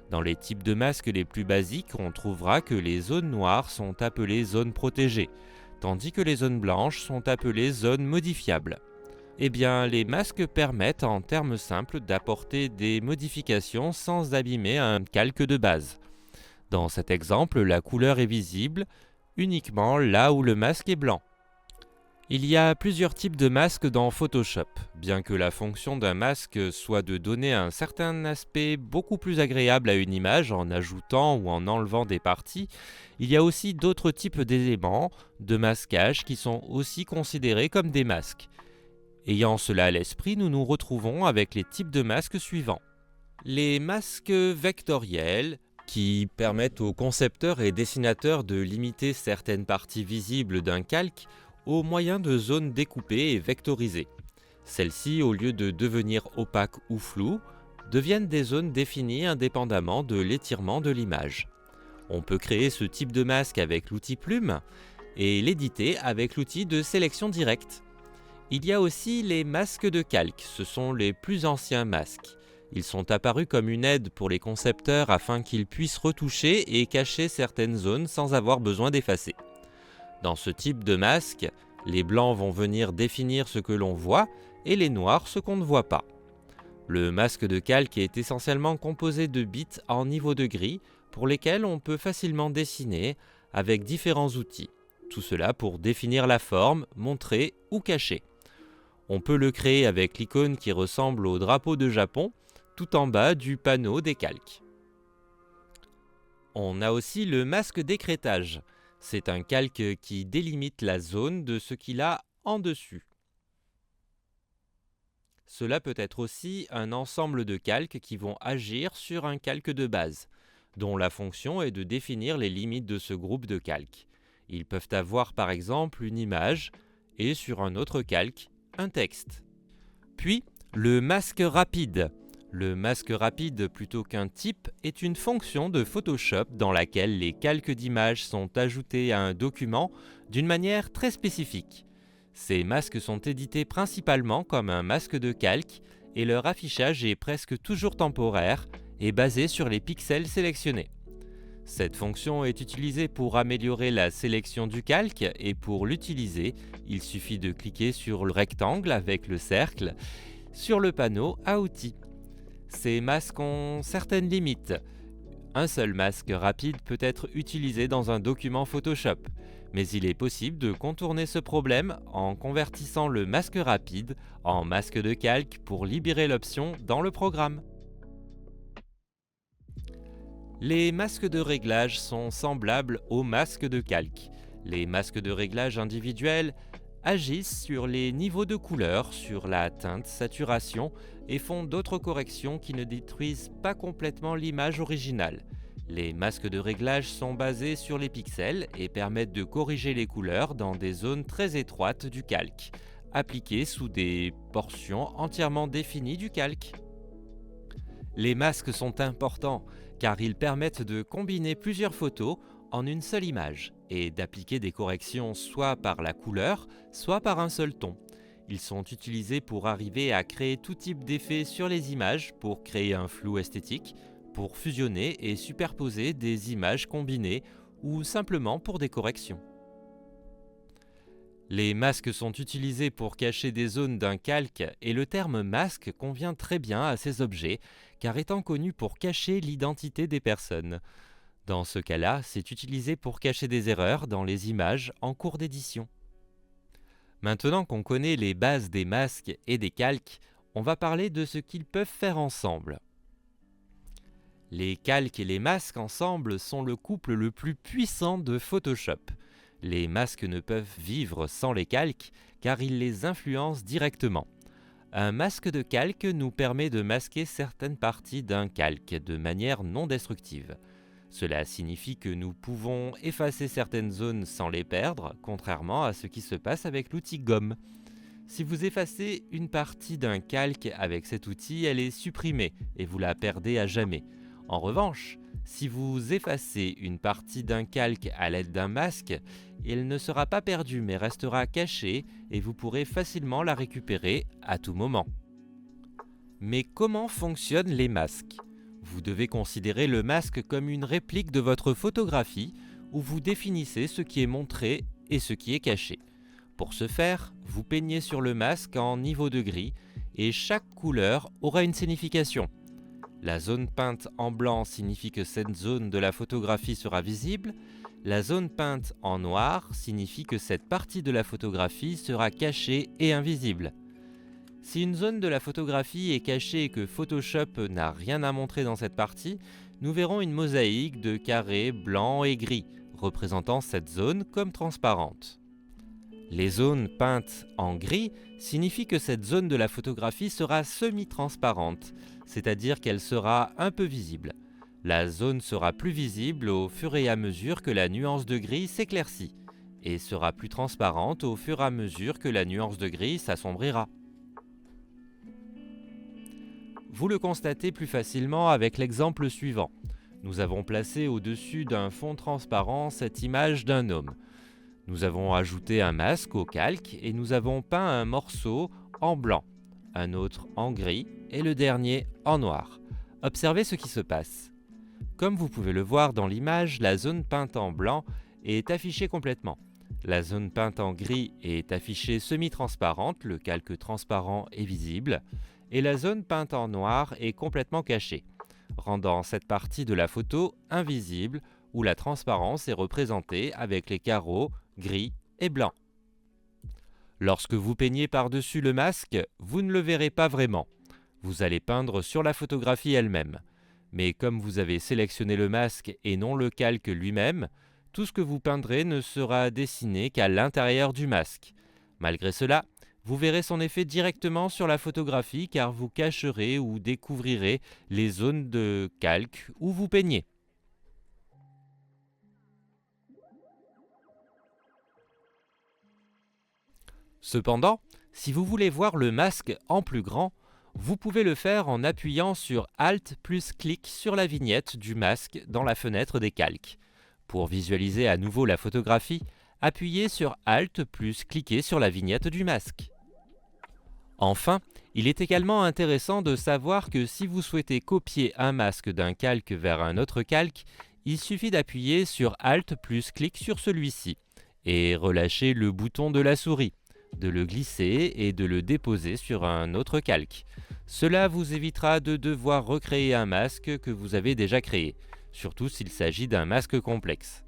Dans les types de masques les plus basiques, on trouvera que les zones noires sont appelées zones protégées, tandis que les zones blanches sont appelées zones modifiables. Eh bien, les masques permettent, en termes simples, d'apporter des modifications sans abîmer un calque de base. Dans cet exemple, la couleur est visible uniquement là où le masque est blanc. Il y a plusieurs types de masques dans Photoshop. Bien que la fonction d'un masque soit de donner un certain aspect beaucoup plus agréable à une image en ajoutant ou en enlevant des parties, il y a aussi d'autres types d'éléments de masquage qui sont aussi considérés comme des masques. Ayant cela à l'esprit, nous nous retrouvons avec les types de masques suivants. Les masques vectoriels, qui permettent aux concepteurs et dessinateurs de limiter certaines parties visibles d'un calque au moyen de zones découpées et vectorisées. Celles-ci, au lieu de devenir opaques ou floues, deviennent des zones définies indépendamment de l'étirement de l'image. On peut créer ce type de masque avec l'outil plume et l'éditer avec l'outil de sélection directe. Il y a aussi les masques de calque, ce sont les plus anciens masques. Ils sont apparus comme une aide pour les concepteurs afin qu'ils puissent retoucher et cacher certaines zones sans avoir besoin d'effacer. Dans ce type de masque, les blancs vont venir définir ce que l'on voit et les noirs ce qu'on ne voit pas. Le masque de calque est essentiellement composé de bits en niveau de gris pour lesquels on peut facilement dessiner avec différents outils. Tout cela pour définir la forme, montrer ou cacher. On peut le créer avec l'icône qui ressemble au drapeau de Japon, tout en bas du panneau des calques. On a aussi le masque d'écrêtage. C'est un calque qui délimite la zone de ce qu'il a en dessus. Cela peut être aussi un ensemble de calques qui vont agir sur un calque de base, dont la fonction est de définir les limites de ce groupe de calques. Ils peuvent avoir par exemple une image et sur un autre calque, un texte. Puis, le masque rapide. Le masque rapide, plutôt qu'un type, est une fonction de Photoshop dans laquelle les calques d'images sont ajoutés à un document d'une manière très spécifique. Ces masques sont édités principalement comme un masque de calque et leur affichage est presque toujours temporaire et basé sur les pixels sélectionnés. Cette fonction est utilisée pour améliorer la sélection du calque et pour l'utiliser, il suffit de cliquer sur le rectangle avec le cercle sur le panneau à outils. Ces masques ont certaines limites. Un seul masque rapide peut être utilisé dans un document Photoshop, mais il est possible de contourner ce problème en convertissant le masque rapide en masque de calque pour libérer l'option dans le programme. Les masques de réglage sont semblables aux masques de calque. Les masques de réglage individuels agissent sur les niveaux de couleur, sur la teinte, saturation et font d'autres corrections qui ne détruisent pas complètement l'image originale. Les masques de réglage sont basés sur les pixels et permettent de corriger les couleurs dans des zones très étroites du calque, appliquées sous des portions entièrement définies du calque. Les masques sont importants car ils permettent de combiner plusieurs photos en une seule image et d'appliquer des corrections soit par la couleur, soit par un seul ton. Ils sont utilisés pour arriver à créer tout type d'effets sur les images pour créer un flou esthétique, pour fusionner et superposer des images combinées ou simplement pour des corrections. Les masques sont utilisés pour cacher des zones d'un calque et le terme masque convient très bien à ces objets car étant connu pour cacher l'identité des personnes. Dans ce cas-là, c'est utilisé pour cacher des erreurs dans les images en cours d'édition. Maintenant qu'on connaît les bases des masques et des calques, on va parler de ce qu'ils peuvent faire ensemble. Les calques et les masques ensemble sont le couple le plus puissant de Photoshop. Les masques ne peuvent vivre sans les calques car ils les influencent directement. Un masque de calque nous permet de masquer certaines parties d'un calque de manière non destructive. Cela signifie que nous pouvons effacer certaines zones sans les perdre, contrairement à ce qui se passe avec l'outil gomme. Si vous effacez une partie d'un calque avec cet outil, elle est supprimée et vous la perdez à jamais. En revanche, si vous effacez une partie d'un calque à l'aide d'un masque, il ne sera pas perdu mais restera caché et vous pourrez facilement la récupérer à tout moment. Mais comment fonctionnent les masques ? Vous devez considérer le masque comme une réplique de votre photographie où vous définissez ce qui est montré et ce qui est caché. Pour ce faire, vous peignez sur le masque en niveau de gris et chaque couleur aura une signification. La zone peinte en blanc signifie que cette zone de la photographie sera visible. La zone peinte en noir signifie que cette partie de la photographie sera cachée et invisible. Si une zone de la photographie est cachée et que Photoshop n'a rien à montrer dans cette partie, nous verrons une mosaïque de carrés blancs et gris, représentant cette zone comme transparente. Les zones peintes en gris signifient que cette zone de la photographie sera semi-transparente, c'est-à-dire qu'elle sera un peu visible. La zone sera plus visible au fur et à mesure que la nuance de gris s'éclaircit, et sera plus transparente au fur et à mesure que la nuance de gris s'assombrira. Vous le constatez plus facilement avec l'exemple suivant. Nous avons placé au-dessus d'un fond transparent cette image d'un homme. Nous avons ajouté un masque au calque et nous avons peint un morceau en blanc, un autre en gris et le dernier en noir. Observez ce qui se passe. Comme vous pouvez le voir dans l'image, la zone peinte en blanc est affichée complètement. La zone peinte en gris est affichée semi-transparente, le calque transparent est visible, et la zone peinte en noir est complètement cachée, rendant cette partie de la photo invisible où la transparence est représentée avec les carreaux gris et blanc. Lorsque vous peignez par-dessus le masque, vous ne le verrez pas vraiment. Vous allez peindre sur la photographie elle-même. Mais comme vous avez sélectionné le masque et non le calque lui-même, tout ce que vous peindrez ne sera dessiné qu'à l'intérieur du masque. Malgré cela, vous verrez son effet directement sur la photographie car vous cacherez ou découvrirez les zones de calque où vous peignez. Cependant, si vous voulez voir le masque en plus grand, vous pouvez le faire en appuyant sur Alt plus clic sur la vignette du masque dans la fenêtre des calques. Pour visualiser à nouveau la photographie, appuyez sur Alt plus cliquez sur la vignette du masque. Enfin, il est également intéressant de savoir que si vous souhaitez copier un masque d'un calque vers un autre calque, il suffit d'appuyer sur Alt plus clic sur celui-ci et relâcher le bouton de la souris, de le glisser et de le déposer sur un autre calque. Cela vous évitera de devoir recréer un masque que vous avez déjà créé, surtout s'il s'agit d'un masque complexe.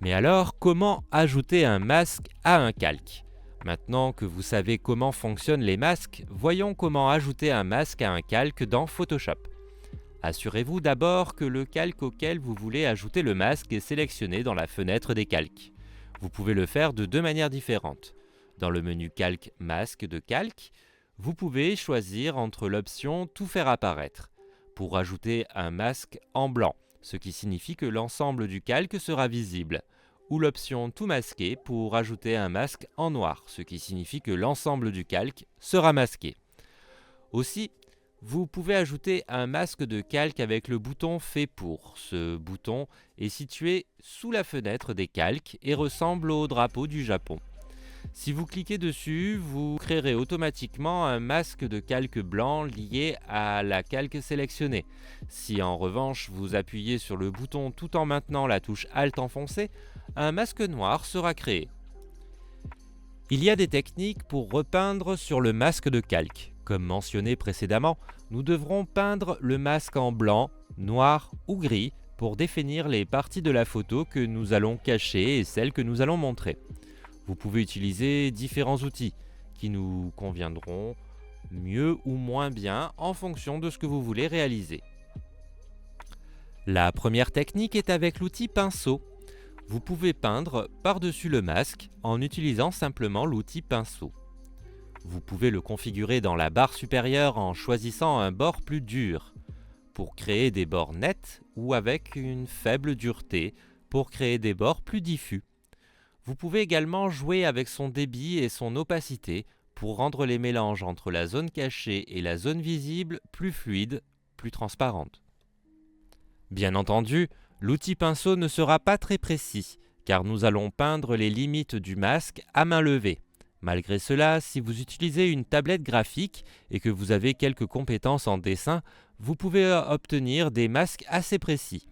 Mais alors, comment ajouter un masque à un calque ? Maintenant que vous savez comment fonctionnent les masques, voyons comment ajouter un masque à un calque dans Photoshop. Assurez-vous d'abord que le calque auquel vous voulez ajouter le masque est sélectionné dans la fenêtre des calques. Vous pouvez le faire de deux manières différentes. Dans le menu Calque Masque de calque, vous pouvez choisir entre l'option Tout faire apparaître pour ajouter un masque en blanc, ce qui signifie que l'ensemble du calque sera visible, ou l'option Tout masquer pour ajouter un masque en noir, ce qui signifie que l'ensemble du calque sera masqué. Aussi, vous pouvez ajouter un masque de calque avec le bouton Fait pour. Ce bouton est situé sous la fenêtre des calques et ressemble au drapeau du Japon. Si vous cliquez dessus, vous créerez automatiquement un masque de calque blanc lié à la calque sélectionnée. Si en revanche vous appuyez sur le bouton tout en maintenant la touche Alt enfoncée, un masque noir sera créé. Il y a des techniques pour repeindre sur le masque de calque. Comme mentionné précédemment, nous devrons peindre le masque en blanc, noir ou gris pour définir les parties de la photo que nous allons cacher et celles que nous allons montrer. Vous pouvez utiliser différents outils qui nous conviendront mieux ou moins bien en fonction de ce que vous voulez réaliser. La première technique est avec l'outil pinceau. Vous pouvez peindre par-dessus le masque en utilisant simplement l'outil pinceau. Vous pouvez le configurer dans la barre supérieure en choisissant un bord plus dur pour créer des bords nets ou avec une faible dureté pour créer des bords plus diffus. Vous pouvez également jouer avec son débit et son opacité pour rendre les mélanges entre la zone cachée et la zone visible plus fluides, plus transparentes. Bien entendu, l'outil pinceau ne sera pas très précis car nous allons peindre les limites du masque à main levée. Malgré cela, si vous utilisez une tablette graphique et que vous avez quelques compétences en dessin, vous pouvez obtenir des masques assez précis.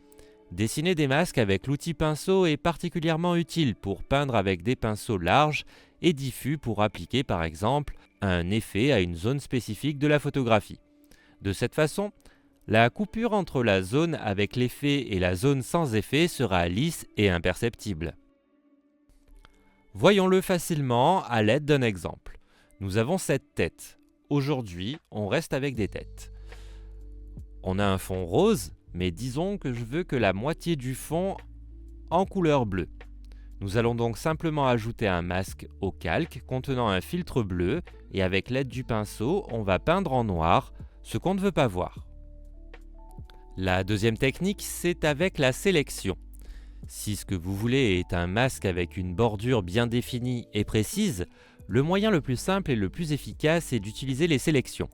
Dessiner des masques avec l'outil pinceau est particulièrement utile pour peindre avec des pinceaux larges et diffus pour appliquer par exemple un effet à une zone spécifique de la photographie. De cette façon, la coupure entre la zone avec l'effet et la zone sans effet sera lisse et imperceptible. Voyons-le facilement à l'aide d'un exemple. Nous avons cette tête. Aujourd'hui, on reste avec des têtes. On a un fond rose, mais disons que je veux que la moitié du fond en couleur bleue. Nous allons donc simplement ajouter un masque au calque contenant un filtre bleu et avec l'aide du pinceau, on va peindre en noir ce qu'on ne veut pas voir. La deuxième technique, c'est avec la sélection. Si ce que vous voulez est un masque avec une bordure bien définie et précise, le moyen le plus simple et le plus efficace est d'utiliser les sélections.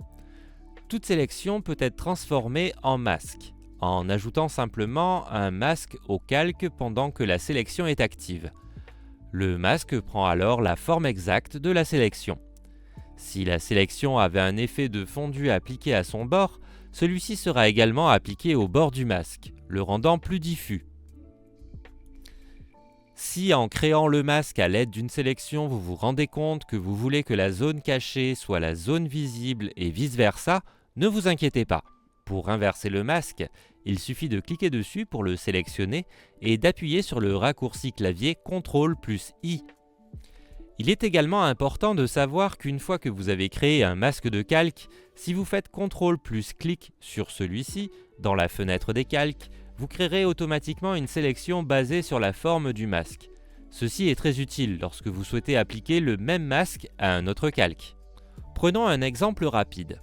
Toute sélection peut être transformée en masque, en ajoutant simplement un masque au calque pendant que la sélection est active. Le masque prend alors la forme exacte de la sélection. Si la sélection avait un effet de fondu appliqué à son bord, celui-ci sera également appliqué au bord du masque, le rendant plus diffus. Si en créant le masque à l'aide d'une sélection, vous vous rendez compte que vous voulez que la zone cachée soit la zone visible et vice-versa, ne vous inquiétez pas. Pour inverser le masque, il suffit de cliquer dessus pour le sélectionner et d'appuyer sur le raccourci clavier CTRL plus I. Il est également important de savoir qu'une fois que vous avez créé un masque de calque, si vous faites CTRL plus clic sur celui-ci, dans la fenêtre des calques, vous créerez automatiquement une sélection basée sur la forme du masque. Ceci est très utile lorsque vous souhaitez appliquer le même masque à un autre calque. Prenons un exemple rapide.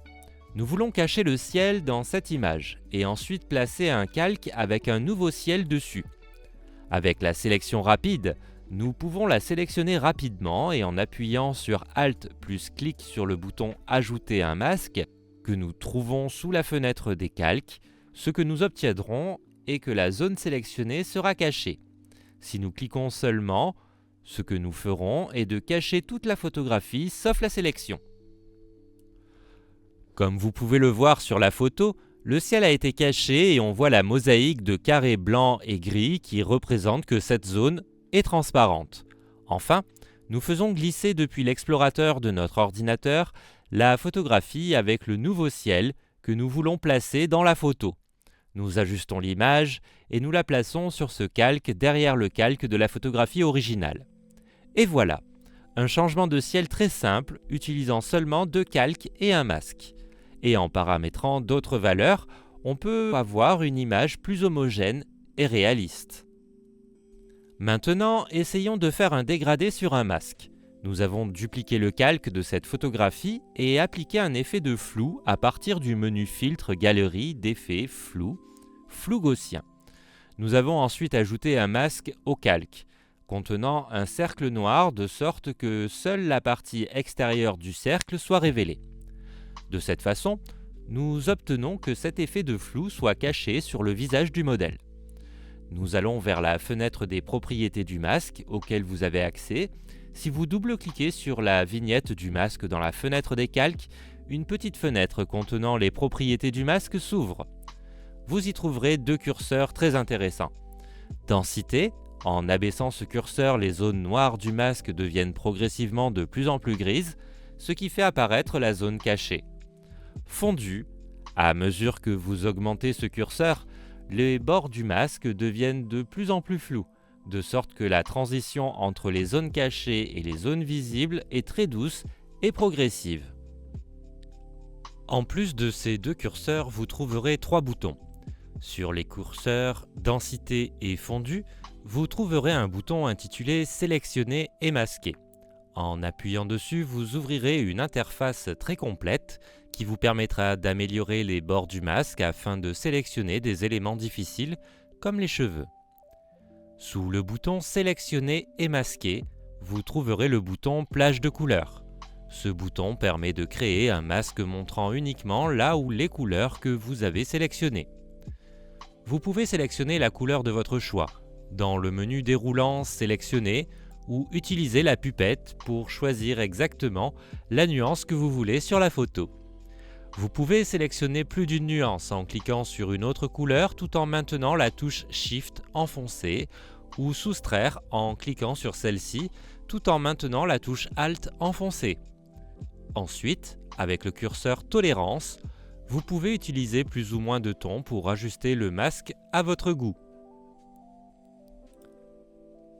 Nous voulons cacher le ciel dans cette image et ensuite placer un calque avec un nouveau ciel dessus. Avec la sélection rapide, nous pouvons la sélectionner rapidement et en appuyant sur Alt plus clic sur le bouton Ajouter un masque que nous trouvons sous la fenêtre des calques, ce que nous obtiendrons est que la zone sélectionnée sera cachée. Si nous cliquons seulement, ce que nous ferons est de cacher toute la photographie sauf la sélection. Comme vous pouvez le voir sur la photo, le ciel a été caché et on voit la mosaïque de carrés blancs et gris qui représente que cette zone est transparente. Enfin, nous faisons glisser depuis l'explorateur de notre ordinateur la photographie avec le nouveau ciel que nous voulons placer dans la photo. Nous ajustons l'image et nous la plaçons sur ce calque derrière le calque de la photographie originale. Et voilà, un changement de ciel très simple utilisant seulement 2 calques et un masque. Et en paramétrant d'autres valeurs, on peut avoir une image plus homogène et réaliste. Maintenant, essayons de faire un dégradé sur un masque. Nous avons dupliqué le calque de cette photographie et appliqué un effet de flou à partir du menu Filtre, Galerie, d'effets, Flou, Flou gaussien. Nous avons ensuite ajouté un masque au calque, contenant un cercle noir de sorte que seule la partie extérieure du cercle soit révélée. De cette façon, nous obtenons que cet effet de flou soit caché sur le visage du modèle. Nous allons vers la fenêtre des propriétés du masque auquel vous avez accès. Si vous double-cliquez sur la vignette du masque dans la fenêtre des calques, une petite fenêtre contenant les propriétés du masque s'ouvre. Vous y trouverez 2 curseurs très intéressants. Densité, en abaissant ce curseur, les zones noires du masque deviennent progressivement de plus en plus grises, ce qui fait apparaître la zone cachée. Fondu, à mesure que vous augmentez ce curseur, les bords du masque deviennent de plus en plus flous, de sorte que la transition entre les zones cachées et les zones visibles est très douce et progressive. En plus de ces 2 curseurs, vous trouverez 3 boutons. Sur les curseurs Densité et Fondu, vous trouverez un bouton intitulé Sélectionner et masquer. En appuyant dessus, vous ouvrirez une interface très complète qui vous permettra d'améliorer les bords du masque afin de sélectionner des éléments difficiles comme les cheveux. Sous le bouton Sélectionner et masquer, vous trouverez le bouton Plage de couleurs. Ce bouton permet de créer un masque montrant uniquement là où les couleurs que vous avez sélectionnées. Vous pouvez sélectionner la couleur de votre choix. Dans le menu déroulant Sélectionner, ou utiliser la pupette pour choisir exactement la nuance que vous voulez sur la photo. Vous pouvez sélectionner plus d'une nuance en cliquant sur une autre couleur tout en maintenant la touche Shift enfoncée ou soustraire en cliquant sur celle-ci tout en maintenant la touche Alt enfoncée. Ensuite, avec le curseur Tolérance, vous pouvez utiliser plus ou moins de tons pour ajuster le masque à votre goût.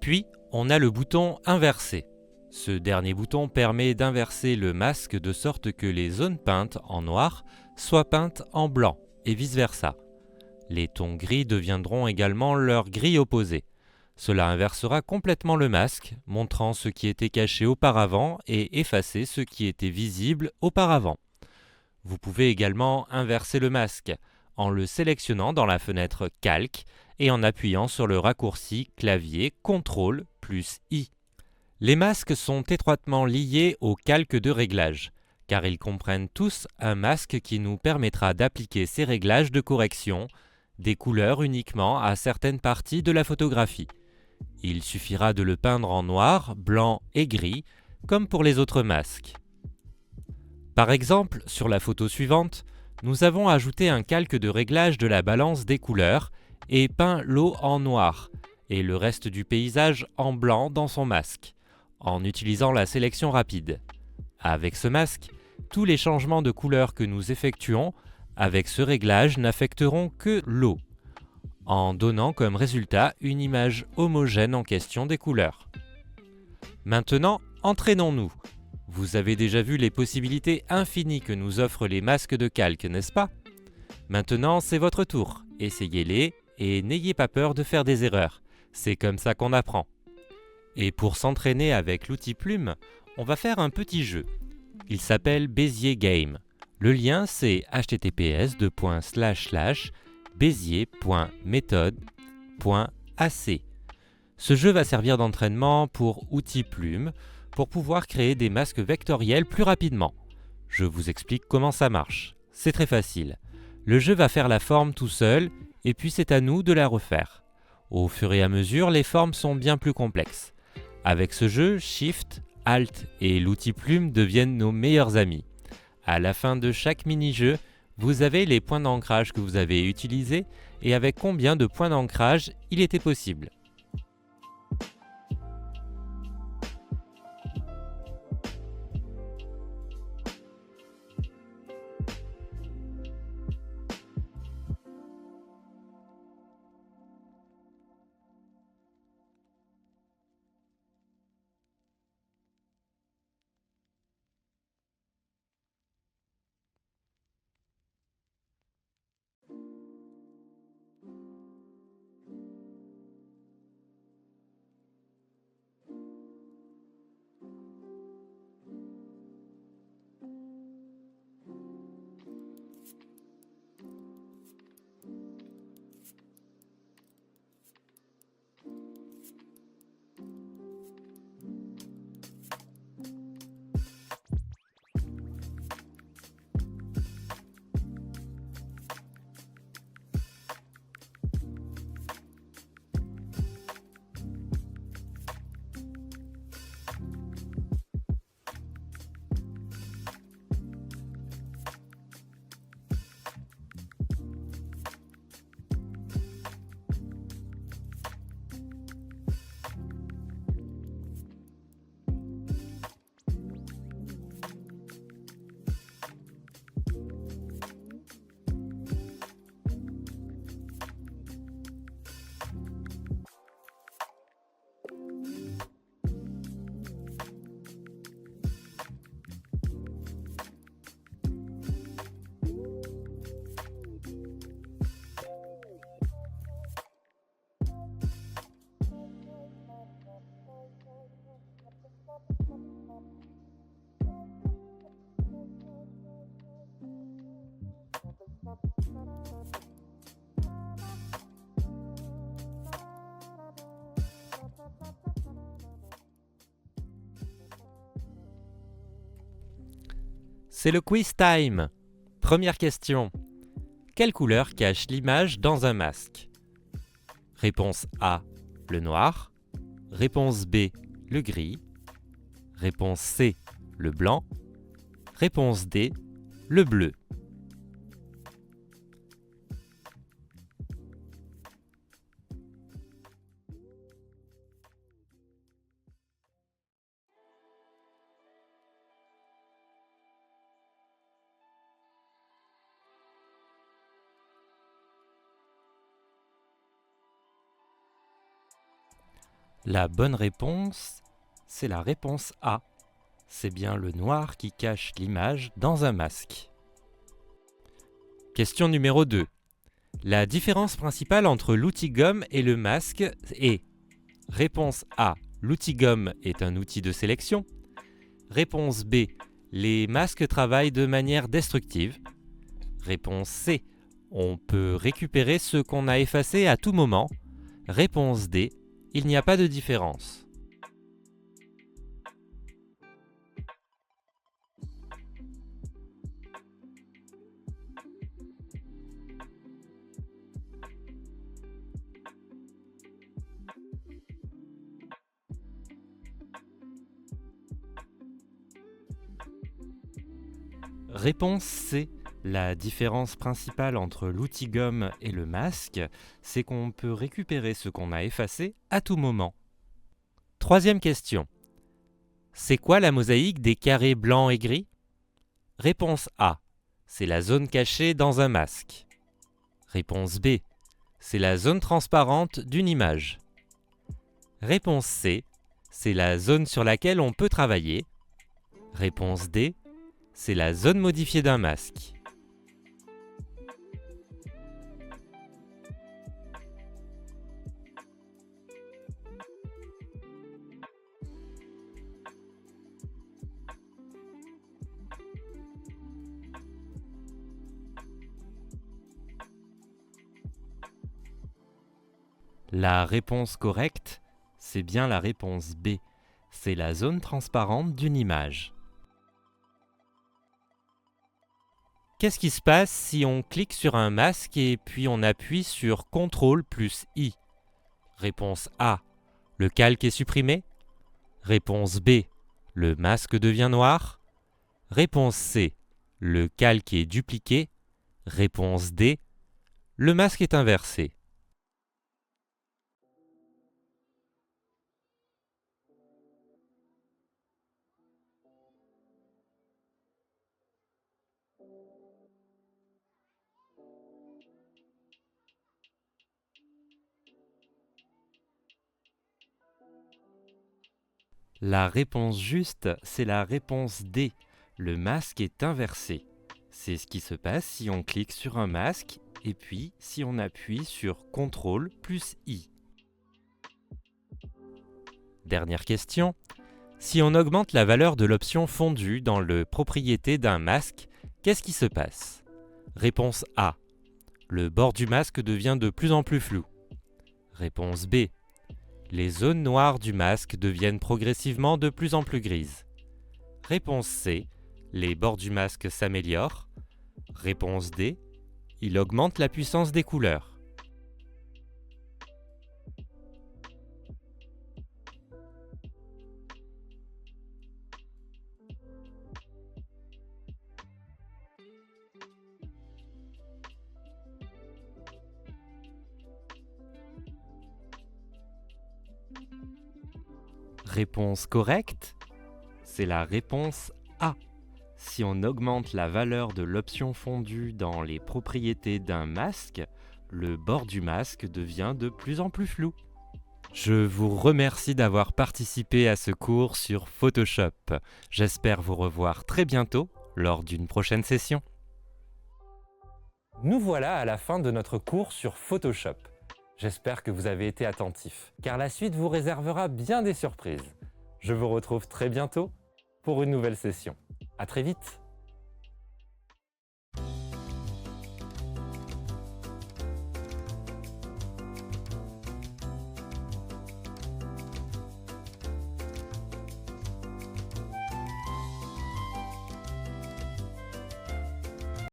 Puis, on a le bouton Inverser. Ce dernier bouton permet d'inverser le masque de sorte que les zones peintes en noir soient peintes en blanc et vice-versa. Les tons gris deviendront également leur gris opposé. Cela inversera complètement le masque, montrant ce qui était caché auparavant et effacer ce qui était visible auparavant. Vous pouvez également inverser le masque en le sélectionnant dans la fenêtre Calque et en appuyant sur le raccourci clavier CTRL plus I. Les masques sont étroitement liés au calque de réglage, car ils comprennent tous un masque qui nous permettra d'appliquer ces réglages de correction des couleurs uniquement à certaines parties de la photographie. Il suffira de le peindre en noir, blanc et gris, comme pour les autres masques. Par exemple, sur la photo suivante, nous avons ajouté un calque de réglage de la balance des couleurs et peint l'eau en noir et le reste du paysage en blanc dans son masque, en utilisant la sélection rapide. Avec ce masque, tous les changements de couleur que nous effectuons avec ce réglage n'affecteront que l'eau, en donnant comme résultat une image homogène en question des couleurs. Maintenant, entraînons-nous. Vous avez déjà vu les possibilités infinies que nous offrent les masques de calque, n'est-ce pas? Maintenant, c'est votre tour. Essayez-les et n'ayez pas peur de faire des erreurs. C'est comme ça qu'on apprend. Et pour s'entraîner avec l'outil Plume, on va faire un petit jeu. Il s'appelle Bézier Game. Le lien, c'est https://bézier.méthode.ac. Ce jeu va servir d'entraînement pour outil Plume pour pouvoir créer des masques vectoriels plus rapidement. Je vous explique comment ça marche. C'est très facile. Le jeu va faire la forme tout seul et puis c'est à nous de la refaire. Au fur et à mesure, les formes sont bien plus complexes. Avec ce jeu, Shift, Alt et l'outil Plume deviennent nos meilleurs amis. À la fin de chaque mini-jeu, vous avez les points d'ancrage que vous avez utilisés et avec combien de points d'ancrage il était possible. C'est le quiz time. Première question. Quelle couleur cache l'image dans un masque? Réponse A, le noir. Réponse B, le gris. Réponse C, le blanc. Réponse D, le bleu. La bonne réponse, c'est la réponse A. C'est bien le noir qui cache l'image dans un masque. Question numéro 2. La différence principale entre l'outil gomme et le masque est: réponse A, l'outil gomme est un outil de sélection. Réponse B, les masques travaillent de manière destructive. Réponse C, on peut récupérer ce qu'on a effacé à tout moment. Réponse D, il n'y a pas de différence. Réponse C. La différence principale entre l'outil gomme et le masque, c'est qu'on peut récupérer ce qu'on a effacé à tout moment. Troisième question. C'est quoi la mosaïque des carrés blancs et gris? Réponse A. C'est la zone cachée dans un masque. Réponse B. C'est la zone transparente d'une image. Réponse C. C'est la zone sur laquelle on peut travailler. Réponse D. C'est la zone modifiée d'un masque. La réponse correcte, c'est bien la réponse B. C'est la zone transparente d'une image. Qu'est-ce qui se passe si on clique sur un masque et puis on appuie sur CTRL plus I? Réponse A. Le calque est supprimé. Réponse B. Le masque devient noir. Réponse C. Le calque est dupliqué. Réponse D. Le masque est inversé. La réponse juste, c'est la réponse D. Le masque est inversé. C'est ce qui se passe si on clique sur un masque et puis si on appuie sur CTRL plus I. Dernière question. Si on augmente la valeur de l'option fondue dans le propriété d'un masque, qu'est-ce qui se passe? Réponse A. Le bord du masque devient de plus en plus flou. Réponse B. Les zones noires du masque deviennent progressivement de plus en plus grises. Réponse C. Les bords du masque s'améliorent. Réponse D. Il augmente la puissance des couleurs. Réponse correcte, c'est la réponse A. Si on augmente la valeur de l'option fondue dans les propriétés d'un masque, le bord du masque devient de plus en plus flou. Je vous remercie d'avoir participé à ce cours sur Photoshop. J'espère vous revoir très bientôt lors d'une prochaine session. Nous voilà à la fin de notre cours sur Photoshop. J'espère que vous avez été attentifs, car la suite vous réservera bien des surprises. Je vous retrouve très bientôt pour une nouvelle session. À très vite!